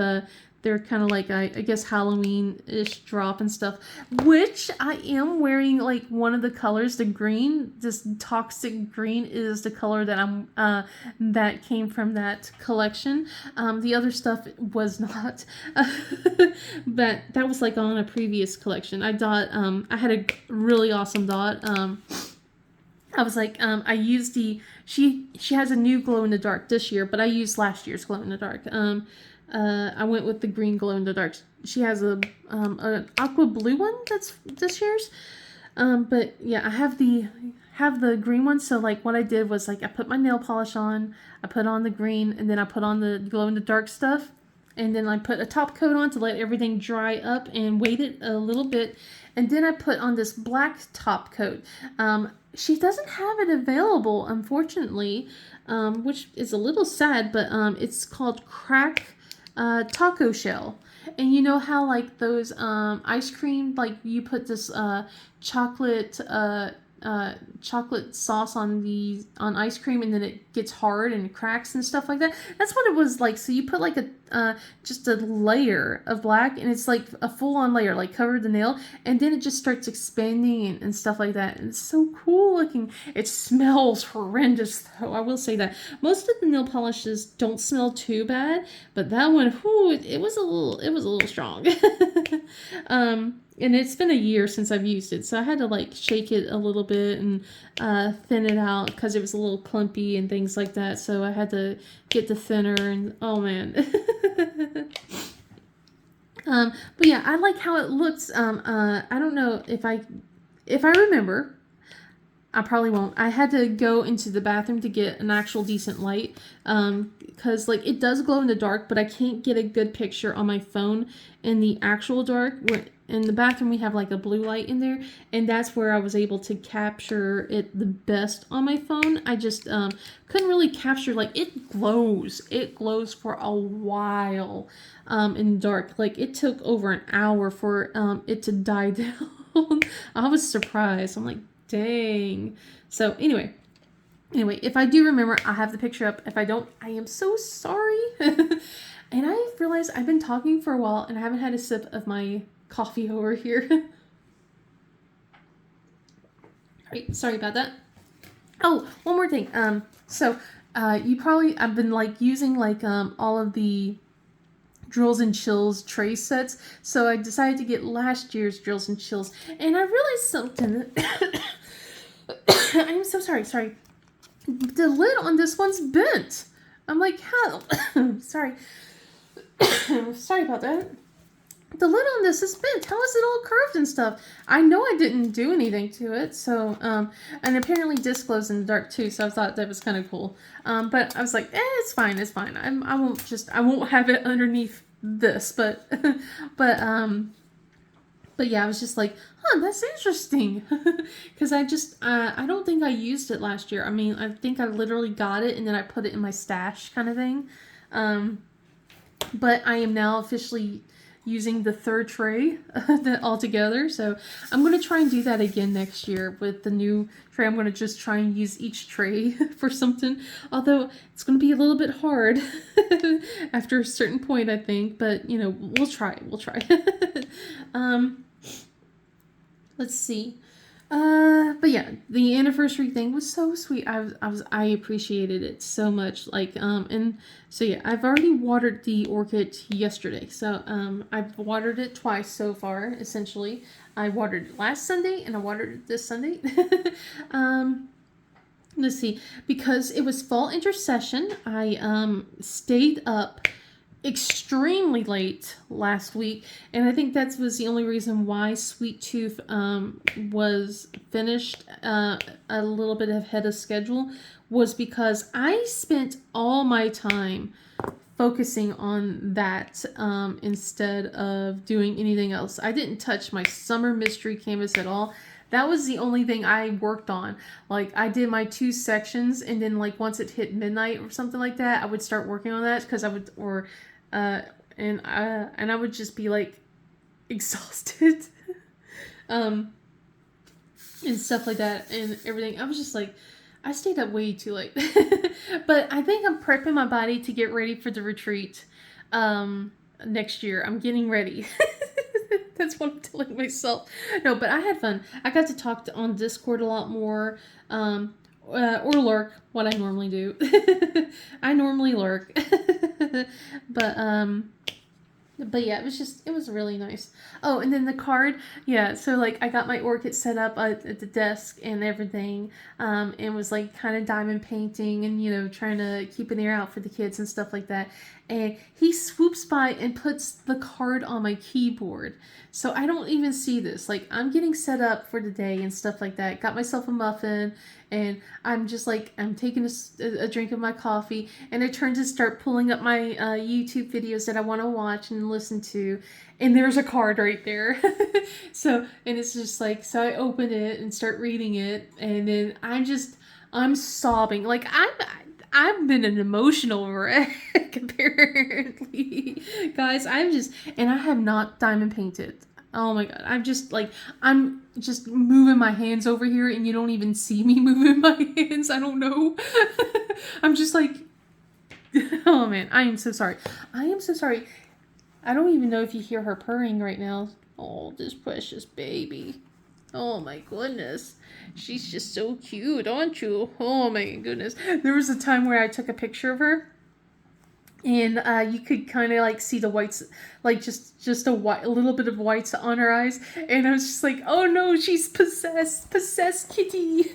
they're kind of like, I guess, Halloween-ish drop and stuff, which I am wearing, like, one of the colors, the green. This toxic green is the color that that came from that collection. The other stuff was not, but that was, like, on a previous collection. I had a really awesome dot. I was like, I used she has a new glow in the dark this year, but I used last year's glow in the dark. I went with the green glow in the dark. She has an aqua blue one that's this year's. But yeah, I have the green one. So like what I did was like I put my nail polish on, I put on the green, and then I put on the glow in the dark stuff. And then I put a top coat on to let everything dry up and wait it a little bit. And then I put on this black top coat. She doesn't have it available, unfortunately, which is a little sad, but it's called Crack Taco Shell. And you know how like those ice cream, like you put this chocolate chocolate sauce on ice cream, and then it gets hard and cracks and stuff like that. That's what it was like. So you put like just a layer of black, and it's like a full-on layer, like covered the nail, and then it just starts expanding and stuff like that. And it's so cool looking. It smells horrendous though, I will say that. Most of the nail polishes don't smell too bad, but that one, whoo, it was a little strong. And it's been a year since I've used it, so I had to like shake it a little bit and thin it out because it was a little clumpy and things like that. So I had to get the thinner, and oh man. But yeah, I like how it looks. I don't know if I remember. I probably won't. I had to go into the bathroom to get an actual decent light, because like it does glow in the dark, but I can't get a good picture on my phone in the actual dark. In the bathroom we have like a blue light in there, and that's where I was able to capture it the best on my phone. I just couldn't really capture, like, it glows for a while in the dark. Like it took over an hour for it to die down. I was surprised. I'm like, dang. So anyway, if I do remember, I'll have the picture up. If I don't, I am so sorry. And I realized I've been talking for a while and I haven't had a sip of my coffee over here. Alright, sorry about that. Oh, one more thing. I've been like using like all of the Drills and Chills tray sets, so I decided to get last year's Drills and Chills, and I realized something. I'm so sorry. The lid on this one's bent. I'm like, how? Sorry. Sorry about that. The lid on this is bent. How is it all curved and stuff? I know I didn't do anything to it. So, and apparently disc glows in the dark too. So I thought that was kind of cool. But I was like, it's fine. I won't have it underneath this. But yeah, I was just like, that's interesting. Because I don't think I used it last year. I mean, I think I literally got it and then I put it in my stash kind of thing. But I am now officially using the third tray all together. So I'm going to try and do that again next year with the new tray. I'm going to just try and use each tray for something. Although it's going to be a little bit hard after a certain point, I think. But, you know, we'll try. Let's see. But yeah, the anniversary thing was so sweet. I appreciated it so much. Like, and so yeah, I've already watered the orchid yesterday. So, I've watered it twice so far, essentially. I watered it last Sunday and I watered it this Sunday. Let's see, because it was fall intercession, I, stayed up extremely late last week, and I think that was the only reason why Sweet Tooth was finished a little bit ahead of schedule, was because I spent all my time focusing on that instead of doing anything else. I didn't touch my summer mystery canvas at all. That was the only thing I worked on. Like, I did my 2 sections, and then, like, once it hit midnight or something like that, I would start working on that, because I would, and and I would just be like exhausted, and stuff like that and everything. I was just like, I stayed up way too late. But I think I'm prepping my body to get ready for the retreat next year. I'm getting ready. That's what I'm telling myself. No, but I had fun. I got to talk on Discord a lot more, or lurk, what I normally do. I normally lurk. but But yeah, it was really nice. Oh, and then the card, yeah, so like I got my orchid set up at the desk and everything, and was like kind of diamond painting and, you know, trying to keep an ear out for the kids and stuff like that. And he swoops by and puts the card on my keyboard. So I don't even see this. Like, I'm getting set up for the day and stuff like that. Got myself a muffin, and I'm just like, I'm taking a drink of my coffee, and I turn to start pulling up my YouTube videos that I want to watch and listen to, and there's a card right there. So, and it's just like, so I open it and start reading it, and then I'm sobbing. Like, I've been an emotional wreck, apparently. Guys, and I have not diamond painted. Oh my god, I'm just moving my hands over here, and you don't even see me moving my hands. I don't know. I'm just like, oh man, I am so sorry. I am so sorry. I don't even know if you hear her purring right now. Oh, this precious baby. Oh my goodness. She's just so cute, aren't you? Oh my goodness. There was a time where I took a picture of her, and you could kind of like see the whites, like just a little bit of whites on her eyes, and I was just like, oh no, she's possessed kitty.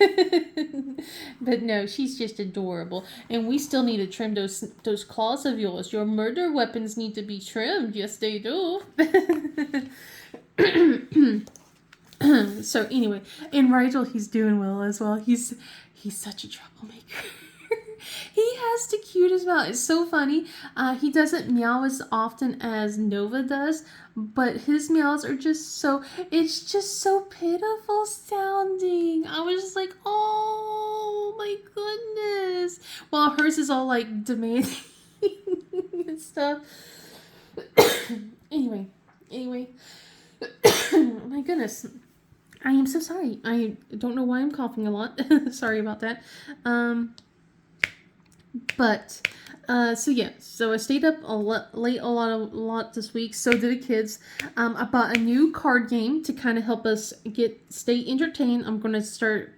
But no, she's just adorable, and we still need to trim those claws of yours. Your murder weapons need to be trimmed. Yes, they do. So anyway, and Rigel, he's doing well as well. He's such a troublemaker. He has the cutest meow. It's so funny. He doesn't meow as often as Nova does, but his meows are it's just so pitiful sounding. I was just like, oh my goodness. While hers is all like demanding and stuff. Anyway. My goodness. I am so sorry. I don't know why I'm coughing a lot. Sorry about that. So I stayed up late a lot this week. So did the kids. I bought a new card game to kind of help us stay entertained. I'm going to start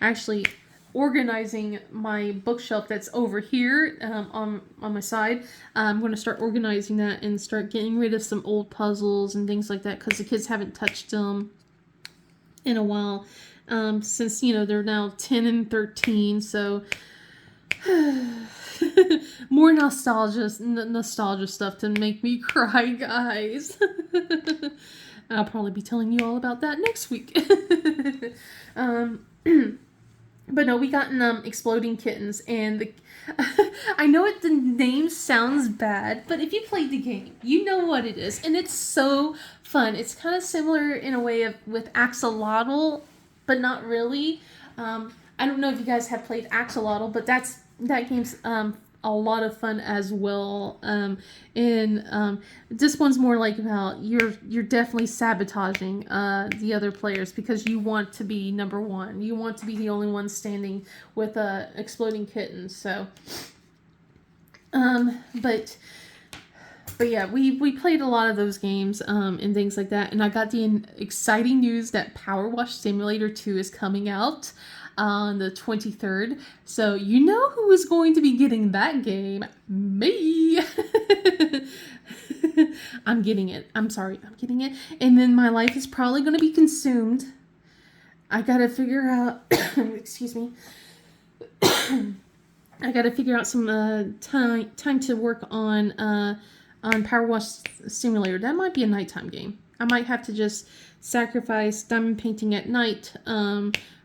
actually organizing my bookshelf that's over here on my side. I'm going to start organizing that and start getting rid of some old puzzles and things like that, because the kids haven't touched them in a while, since, you know, they're now 10 and 13, so more nostalgia stuff to make me cry, guys. I'll probably be telling you all about that next week. But no, we got Exploding Kittens, and I know the name sounds bad, but if you played the game, you know what it is, and it's so fun. It's kind of similar in a way with Axolotl, but not really. I don't know if you guys have played Axolotl, but that game's a lot of fun as well. This one's more like about you're definitely sabotaging the other players, because you want to be number one. You want to be the only one standing with exploding kittens. So, but yeah, we played a lot of those games and things like that. And I got the exciting news that Power Wash Simulator 2 is coming out on the 23rd. So you know who is going to be getting that game? Me! I'm getting it. I'm sorry. I'm getting it. And then my life is probably going to be consumed. I gotta figure out... excuse me. I gotta figure out some time to work on Power Wash Simulator. That might be a nighttime game. I might have to just sacrifice diamond painting at night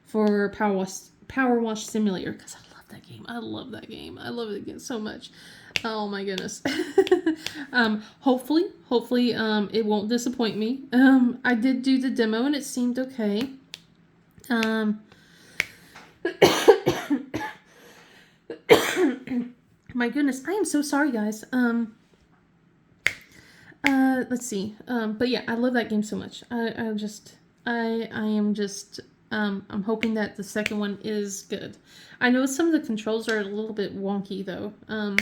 for Power Wash Simulator, because I love that game. I love that game. I love it again so much. Oh my goodness. Hopefully it won't disappoint me. I did do the demo and it seemed okay. My goodness, I am so sorry, guys. Let's see. But yeah, I love that game so much. I'm hoping that the second one is good. I know some of the controls are a little bit wonky though. And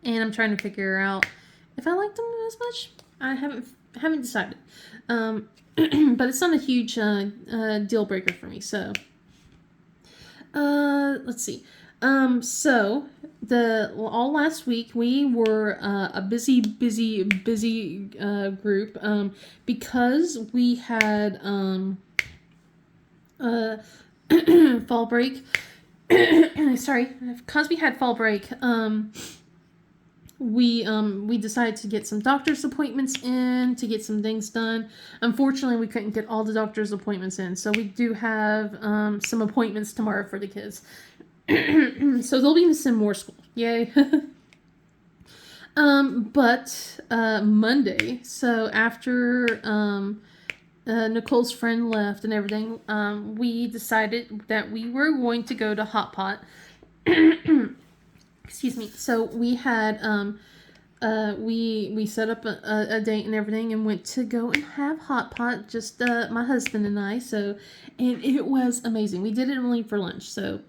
I'm trying to figure out if I like them as much. I haven't decided. But it's not a huge deal breaker for me. So, let's see. So all last week we were a busy group because we had fall break. Sorry, because we had fall break. We decided to get some doctor's appointments in to get some things done. Unfortunately, we couldn't get all the doctor's appointments in, so we do have some appointments tomorrow for the kids. So they'll be missing more school. Yay. But Monday, so after Nicole's friend left and everything, we decided that we were going to go to Hot Pot. Excuse me. So we had we set up a date and everything and went to go and have Hot Pot, just my husband and I. So, and it was amazing. We did it only for lunch. So,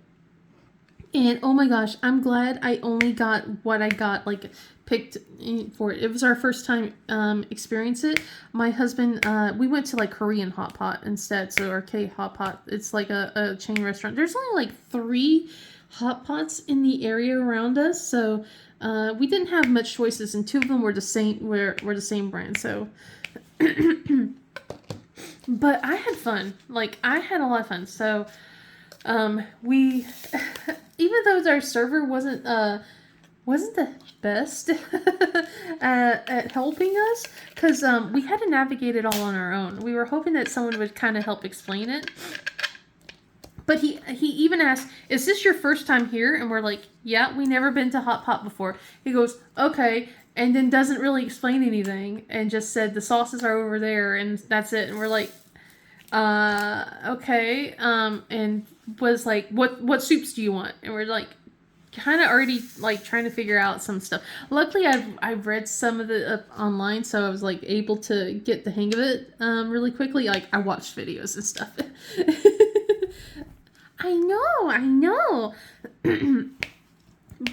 and oh my gosh, I'm glad I only got what I got, like, picked for it. It was our first time experience it. My husband, we went to like Korean Hot Pot instead. So, or K Hot Pot. It's like a chain restaurant. There's only like 3 hot pots in the area around us, so we didn't have much choices, and 2 of them were the same were the same brand. So but I had fun. Like, I had a lot of fun. So we even though our server wasn't the best at helping us, because we had to navigate it all on our own. We were hoping that someone would kind of help explain it. But he even asked, "Is this your first time here?" And we're like, "Yeah, we never been to Hot Pot before." He goes, "Okay," and then doesn't really explain anything and just said the sauces are over there and that's it. And we're like, okay. And was like, "What soups do you want?" And we're like, kind of already like trying to figure out some stuff. Luckily, I've read some of the online, so I was like able to get the hang of it really quickly. Like, I watched videos and stuff. I know.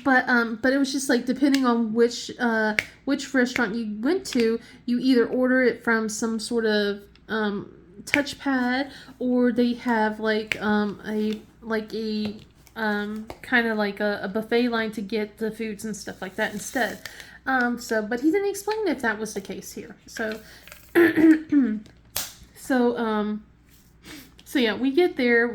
But it was just like, depending on which restaurant you went to, you either order it from some sort of touchpad, or they have like a kind of like a buffet line to get the foods and stuff like that instead. But he didn't explain if that was the case here. So So yeah, we get there,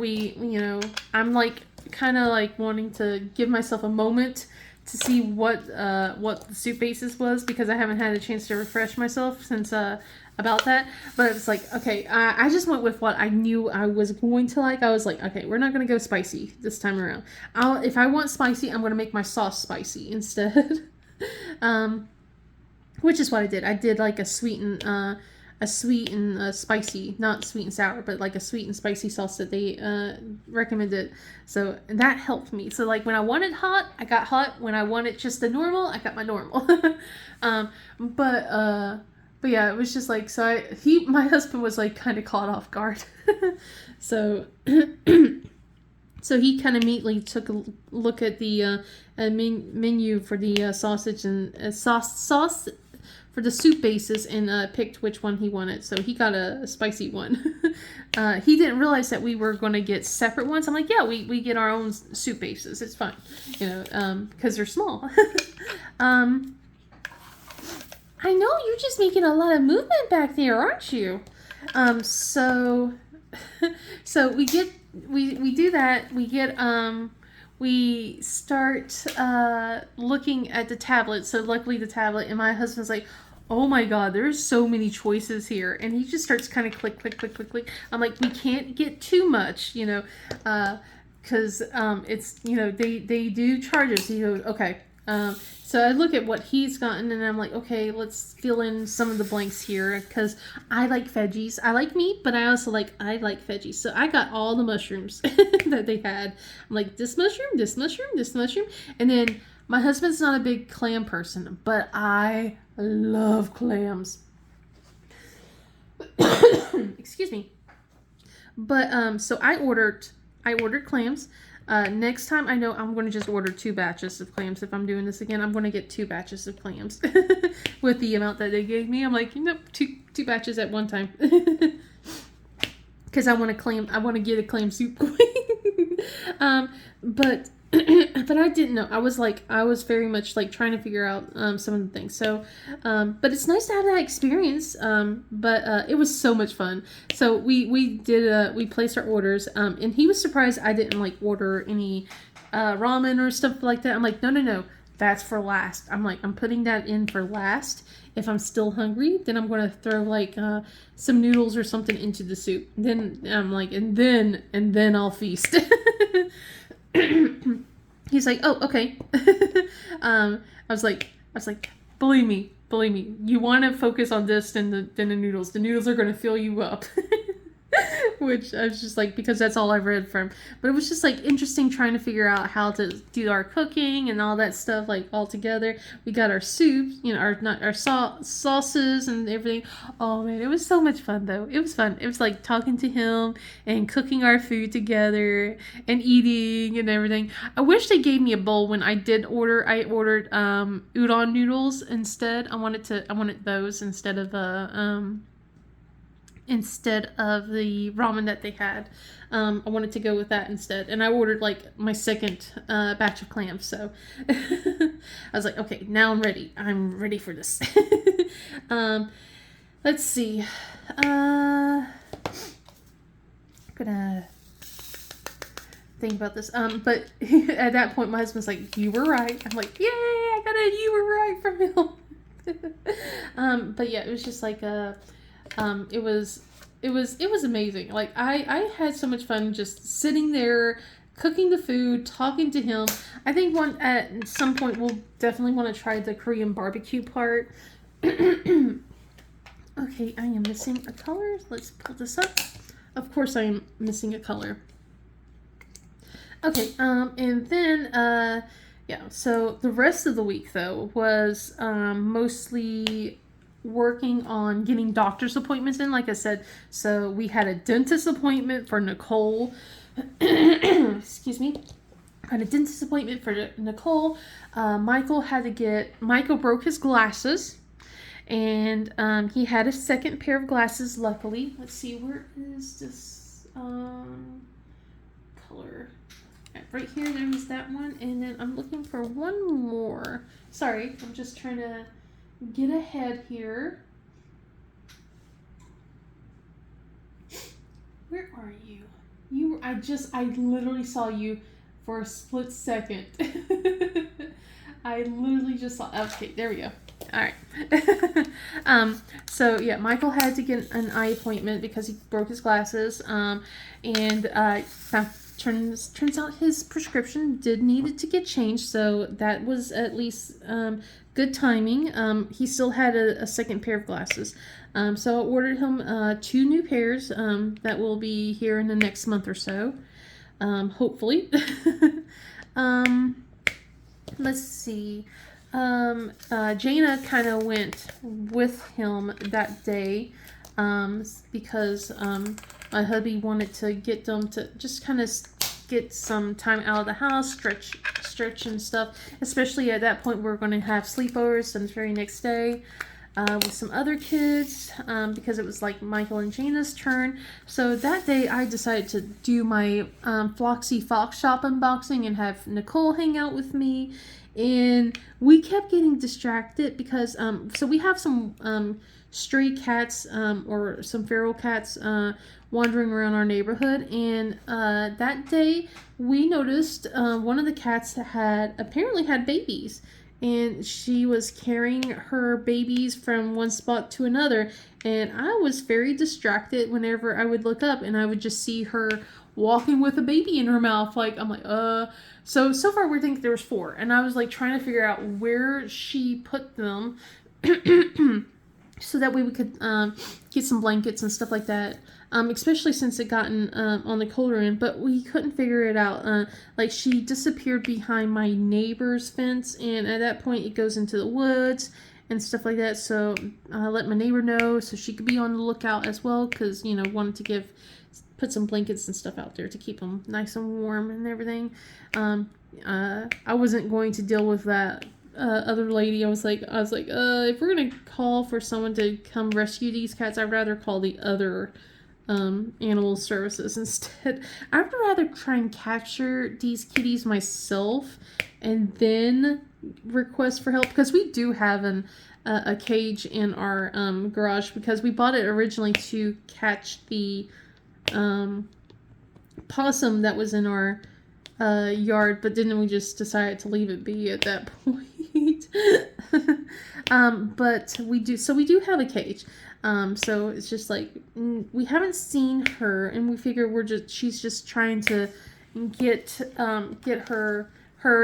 I'm like kind of like wanting to give myself a moment to see what the soup basis was, because I haven't had a chance to refresh myself since about that. But it's like, okay, I just went with what I knew I was going to like. I was like, okay, we're not going to go spicy this time around. If I want spicy, I'm going to make my sauce spicy instead. Which is what I did. I did like a sweet and spicy, not sweet and sour, but like a sweet and spicy sauce that they recommended. So that helped me. So like when I wanted hot, I got hot. When I wanted just the normal, I got my normal. But yeah, it was just like, so my husband was like kind of caught off guard. So so he kind of immediately took a look at the menu for the sausage and sauce for the soup basis, and picked which one he wanted. So he got a spicy one. He didn't realize that we were going to get separate ones. I'm like, yeah, we get our own soup bases. It's fine, because they're small. I know you're just making a lot of movement back there, aren't you? So we do that. We start looking at the tablet. So luckily the tablet, and my husband's like, oh my god, there's so many choices here. And he just starts kind of click. I'm like, we can't get too much, because it's, they do charge us. He goes, okay. So I look at what he's gotten, and I'm like, okay, let's fill in some of the blanks here, because I like veggies. I like meat, but I like veggies. So I got all the mushrooms that they had. I'm like, this mushroom, this mushroom, this mushroom. And then my husband's not a big clam person, but I I love clams. Excuse me. But so I ordered clams. Next time I know I'm going to just order 2 batches of clams. If I'm doing this again, I'm going to get 2 batches of clams with the amount that they gave me. I'm like, two batches at one time. Because I want to get a clam soup going. But but I didn't know. I was very much like trying to figure out some of the things. So, but it's nice to have that experience. But it was so much fun. So we placed our orders. And he was surprised I didn't like order any ramen or stuff like that. I'm like, no. That's for last. I'm like, I'm putting that in for last. If I'm still hungry, then I'm going to throw like some noodles or something into the soup. Then I'm like, and then I'll feast. He's like, oh, okay. I was like, believe me, you want to focus on this than the noodles. The noodles are going to fill you up. Which I was just like, because that's all I've read from. But it was just like interesting trying to figure out how to do our cooking and all that stuff like all together. We got our soups, our sauces and everything. Oh man, it was so much fun though. It was fun. It was like talking to him and cooking our food together and eating and everything. I wish they gave me a bowl when I did order. I ordered udon noodles instead. I wanted those instead of the ramen that they had. I wanted to go with that instead. And I ordered like my second batch of clams. So I was like, okay, now I'm ready. I'm ready for this. Let's see. I'm gonna think about this. But at that point, my husband's like, you were right. I'm like, yay, I got a you were right from him. But yeah, it was just like it was amazing. Like I had so much fun just sitting there, cooking the food, talking to him. I think at some point we'll definitely want to try the Korean barbecue part. Okay, I am missing a color. Let's pull this up. Of course I am missing a color. Okay, and then yeah, so the rest of the week though was mostly working on getting doctor's appointments in, like I said. So we had a dentist appointment for Nicole. Excuse me. I had a dentist appointment for Nicole. Michael broke his glasses, and he had a second pair of glasses, luckily. Let's see, where is this color? Right here, there's that one, and then I'm looking for one more. Sorry, I'm just trying to get ahead here. Where are you? I literally saw you for a split second. I literally just saw, okay, there we go. All right. So yeah, Michael had to get an eye appointment because he broke his glasses. Turns out his prescription did needed to get changed, so that was at least good timing. He still had a second pair of glasses. So I ordered him 2 new pairs that will be here in the next month or so, hopefully. Let's see. Jana kind of went with him that day because my hubby wanted to get them to just kind of get some time out of the house, stretch and stuff. Especially at that point, we're going to have sleepovers the very next day with some other kids because it was like Michael and Jana's turn. So that day, I decided to do my Floxy Fox Shop unboxing and have Nicole hang out with me. And we kept getting distracted because so we have some stray cats or some feral cats wandering around our neighborhood, and that day we noticed one of the cats apparently had babies, and she was carrying her babies from one spot to another, and I was very distracted whenever I would look up and I would just see her walking with a baby in her mouth. I'm like so far we think there was 4, and I was like trying to figure out where she put them so that way we could get some blankets and stuff like that, especially since it gotten on the colder end, but we couldn't figure it out. Like she disappeared behind my neighbor's fence, and at that point it goes into the woods, and stuff like that. So I let my neighbor know so she could be on the lookout as well, because wanted to put some blankets and stuff out there to keep them nice and warm and everything. I wasn't going to deal with that other lady. I was like, if we're gonna call for someone to come rescue these cats, I'd rather call the other animal services instead. I'd rather try and capture these kitties myself and then request for help, because we do have a cage in our garage, because we bought it originally to catch the possum that was in our yard, but then we just decided to leave it be at that point. But we do have a cage. So it's just like, we haven't seen her, and we figure she's just trying to get her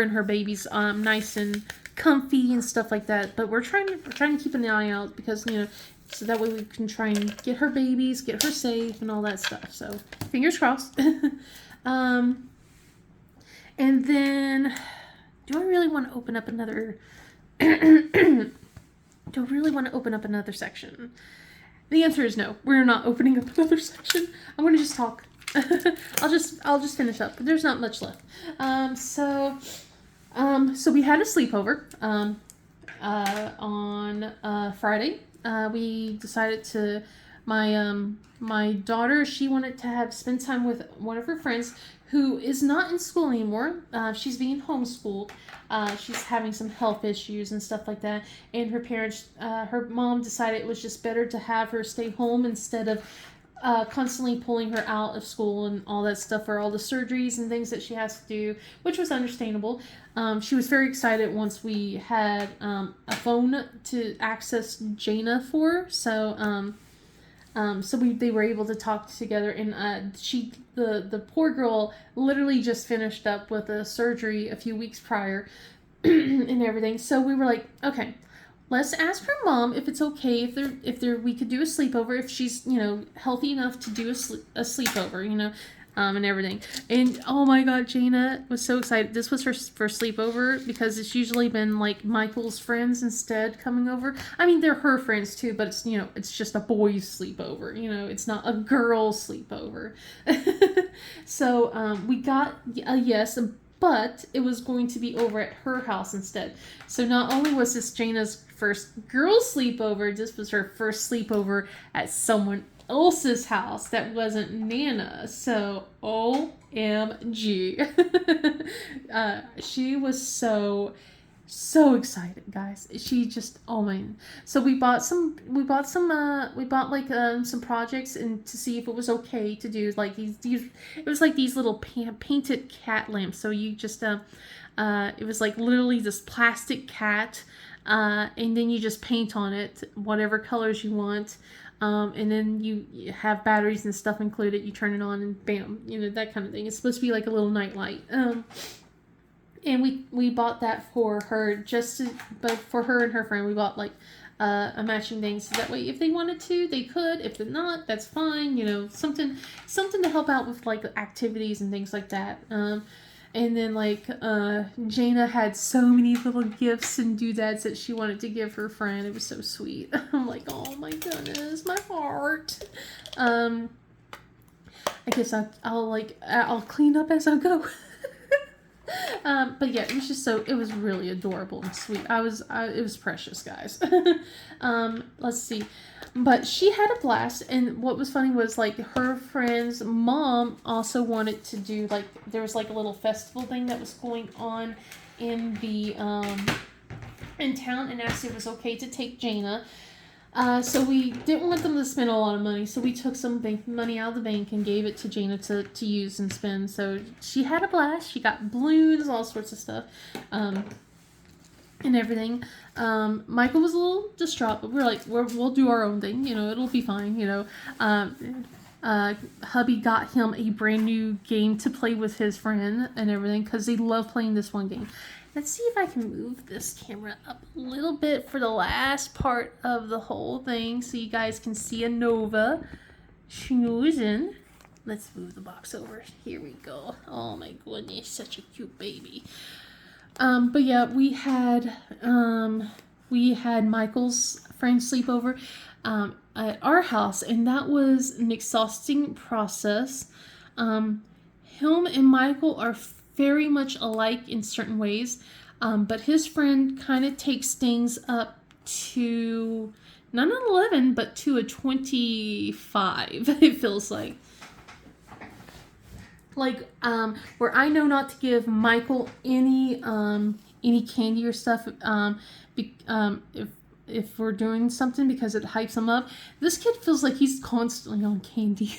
and her babies nice and comfy and stuff like that. But we're trying to keep an eye out, because so that way we can try and get her babies, get her safe, and all that stuff. So fingers crossed. And then, do I really want to open up another? Do I really want to open up another section? The answer is no. We're not opening up another section. I'm going to just talk. I'll just finish up. But there's not much left. So we had a sleepover on Friday. We decided to. My daughter, she wanted to spend time with one of her friends who is not in school anymore. She's being homeschooled. She's having some health issues and stuff like that. And her parents, her mom decided it was just better to have her stay home instead of constantly pulling her out of school and all that stuff for all the surgeries and things that she has to do, which was understandable. She was very excited once we had a phone to access Jaina for. So they were able to talk together, and the poor girl literally just finished up with a surgery a few weeks prior and everything. So we were like, okay, let's ask her mom if it's okay if we could do a sleepover, if she's healthy enough to do a sleepover, and everything. And oh my god, Jaina was so excited. This was her first sleepover, because it's usually been like Michael's friends instead coming over. I mean, they're her friends too, but it's it's just a boys sleepover. It's not a girl sleepover. So we got a yes, but it was going to be over at her house instead. So not only was this Jaina's first girl sleepover, this was her first sleepover at someone else's house that wasn't Nana. So OMG. She was so excited, guys. She just, oh man. So we bought some projects, and to see if it was okay to do like these it was like these little painted cat lamps. So you just it was like literally this plastic cat, and then you just paint on it whatever colors you want. And then you have batteries and stuff included. You turn it on and bam, that kind of thing. It's supposed to be like a little night light. And we bought that for her but for her and her friend, we bought like a matching thing, so that way if they wanted to, they could. If they're not, that's fine. Something to help out with like activities and things like that. And then, like, Jaina had so many little gifts and doodads that she wanted to give her friend. It was so sweet. I'm like, oh my goodness, my heart. I guess I'll clean up as I go. But yeah, it was really adorable and sweet. It was precious, guys. Let's see. But she had a blast, and what was funny was, like, her friend's mom also wanted to do, like, there was, like, a little festival thing that was going on in in town, and asked if it was okay to take Jaina. So we didn't want them to spend a lot of money, so we took some money out of the bank and gave it to Jaina to use and spend. So she had a blast. She got balloons, all sorts of stuff, and everything. Michael was a little distraught, but we're like, we'll do our own thing. It'll be fine. Hubby got him a brand new game to play with his friend and everything, because they love playing this one game. Let's see if I can move this camera up a little bit for the last part of the whole thing, so you guys can see a Nova schnoozing. Let's move the box over. Here we go. Oh my goodness, such a cute baby. But yeah, we had we had Michael's friend sleep over at our house, and that was an exhausting process. Him and Michael are very much alike in certain ways, but his friend kind of takes things up to not an 11, but to a 25. It feels like where I know not to give Michael any candy or stuff if we're doing something because it hypes him up. This kid feels like he's constantly on candy.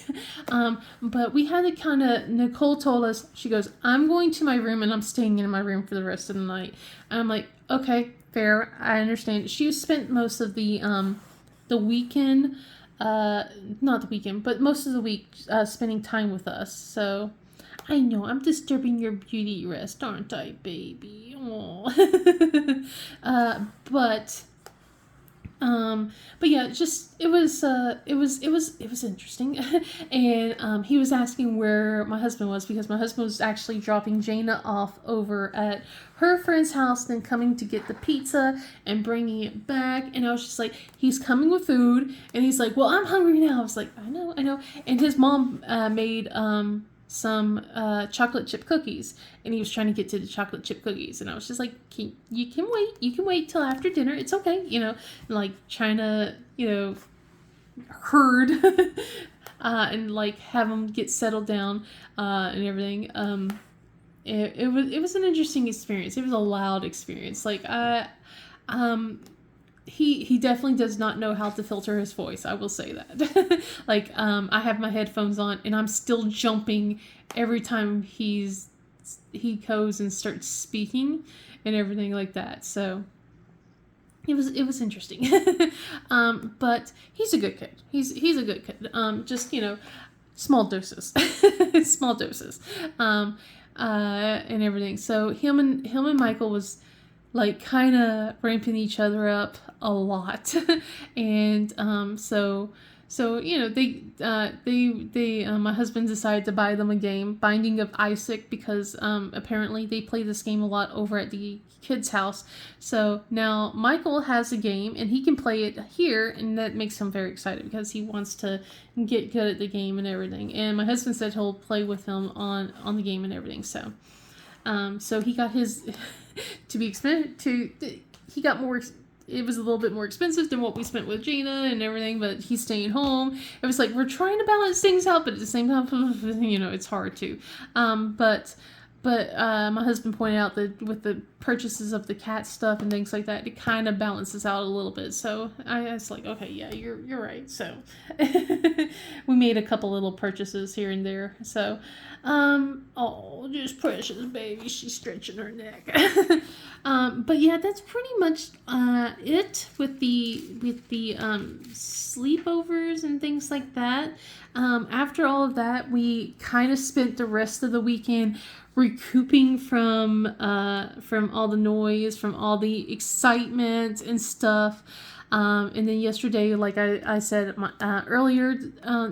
But we had to kind of, Nicole told us, she goes, I'm going to my room and I'm staying in my room for the rest of the night. And I'm like, okay, fair, I understand. She spent most of the weekend, not the weekend, but most of the week spending time with us. So I know I'm disturbing your beauty rest, aren't I, baby? Aww. But yeah, just it was interesting, and he was asking where my husband was because my husband was actually dropping Jaina off over at her friend's house, then coming to get the pizza and bringing it back, and I was just like, he's coming with food, and he's like, well, I'm hungry now. I was like, I know, and his mom made some chocolate chip cookies, and he was trying to get to the chocolate chip cookies, and I was just like, you can wait till after dinner, it's okay, like trying to herd and like have them get settled down and everything. It was an interesting experience. It was a loud experience. Like he definitely does not know how to filter his voice. I will say that. Like, I have my headphones on and I'm still jumping every time he goes and starts speaking and everything like that. So it was interesting. But he's a good kid. He's a good kid. Just, small doses, small doses, and everything. So him and Michael was like kind of ramping each other up a lot. And so they my husband decided to buy them a game, Binding of Isaac, because apparently they play this game a lot over at the kids' house. So now Michael has a game and he can play it here, and that makes him very excited because he wants to get good at the game and everything. And my husband said he'll play with him on the game and everything. So so he got his he got more. It was a little bit more expensive than what we spent with Gina and everything, but he's staying home. It was like we're trying to balance things out, but at the same time, it's hard to. But my husband pointed out that with the purchases of the cat stuff and things like that, it kind of balances out a little bit. So I was like, okay, yeah, you're right. So we made a couple little purchases here and there. So, oh, just precious baby, she's stretching her neck. But yeah, that's pretty much it with the sleepovers and things like that. After all of that, we kind of spent the rest of the weekend recouping from all the noise, from all the excitement and stuff. And then yesterday, like I said earlier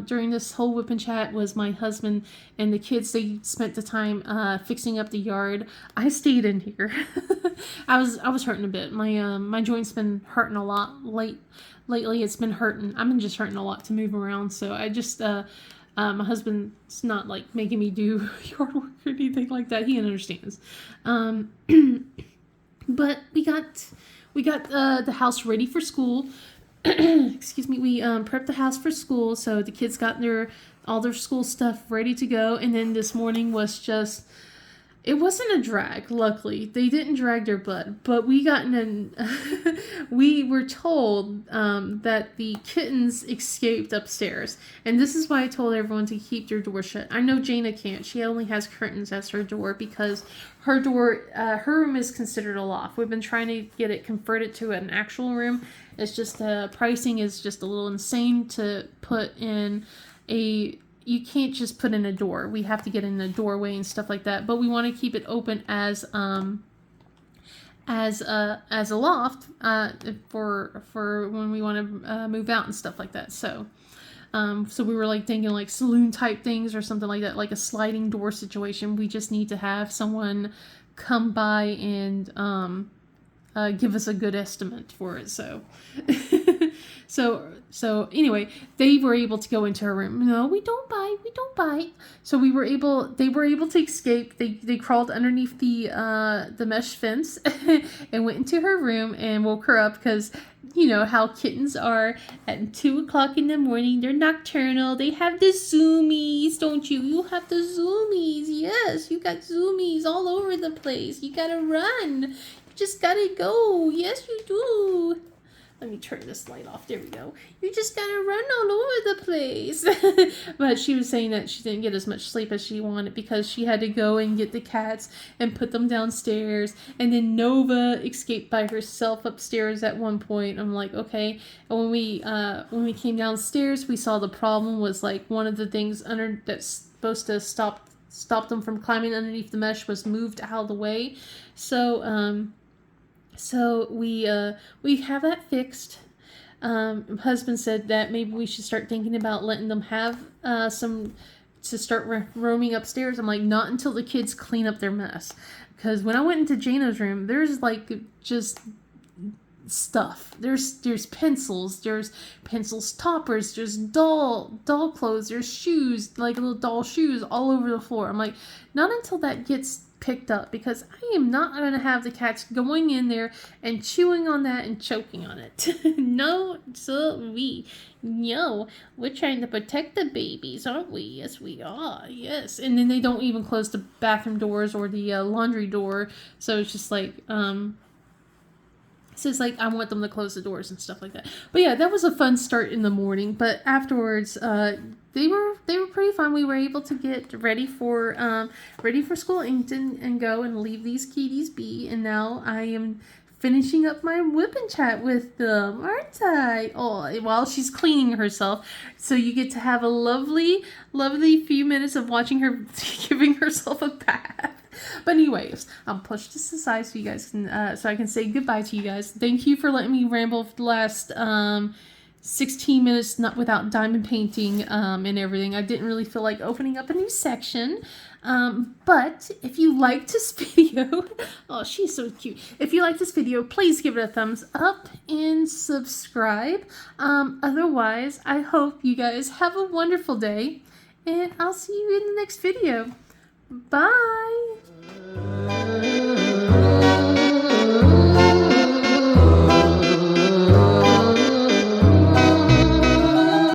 during this whole Whip Chat, was my husband and the kids. They spent the time fixing up the yard. I stayed in here. I was hurting a bit. My joints been hurting a lot lately. It's been hurting. I've been just hurting a lot to move around. So I just my husband's not like making me do yard work or anything like that. He understands. But we got the house ready for school. Excuse me. We prepped the house for school, so the kids got all their school stuff ready to go. And then this morning was just. It wasn't a drag, luckily. They didn't drag their butt, but we were told that the kittens escaped upstairs. And this is why I told everyone to keep their door shut. I know Jaina can't. She only has curtains as her door because her room is considered a loft. We've been trying to get it converted to an actual room. It's just pricing is just a little insane to put in you can't just put in a door. We have to get in a doorway and stuff like that. But we want to keep it open as a loft for when we want to move out and stuff like that. So we were like thinking like saloon type things or something like that, like a sliding door situation. We just need to have someone come by and give us a good estimate for it. So, so anyway, they were able to go into her room. No, we don't bite. We don't bite. So they were able to escape. They crawled underneath the mesh fence and went into her room and woke her up because you know how kittens are at 2 o'clock in the morning. They're nocturnal. They have the zoomies, don't you? You have the zoomies. Yes, you got zoomies all over the place. You gotta run. You just gotta go. Yes, you do. Let me turn this light off. There we go. You just gotta run all over the place. But she was saying that she didn't get as much sleep as she wanted because she had to go and get the cats and put them downstairs. And then Nova escaped by herself upstairs at one point. I'm like, okay. And when we came downstairs, we saw the problem was like one of the things under that's supposed to stop them from climbing underneath the mesh was moved out of the way. So we have that fixed. Husband said that maybe we should start thinking about letting them have some to start roaming upstairs. I'm like, not until the kids clean up their mess. Because when I went into Jano's room, there's like just stuff. There's pencils, toppers, there's doll clothes, there's shoes, like little doll shoes all over the floor. I'm like, not until that gets picked up, because I am not going to have the cats going in there and chewing on that and choking on it. No, we're trying to protect the babies, aren't we? Yes, we are. Yes. And then they don't even close the bathroom doors or the laundry door. So it's just like, so it's like I want them to close the doors and stuff like that. But yeah, that was a fun start in the morning. But afterwards, they were pretty fun. We were able to get ready for school and go and leave these kitties be. And now I am finishing up my Wip Chat with them, aren't I? Oh, while she's cleaning herself. So you get to have a lovely, lovely few minutes of watching her giving herself a bath. But anyways, I'll push this aside so you guys can, so I can say goodbye to you guys. Thank you for letting me ramble for the last 16 minutes not without diamond painting and everything. I didn't really feel like opening up a new section. But if you liked this video, oh, she's so cute. If you like this video, please give it a thumbs up and subscribe. Otherwise, I hope you guys have a wonderful day, and I'll see you in the next video. Bye!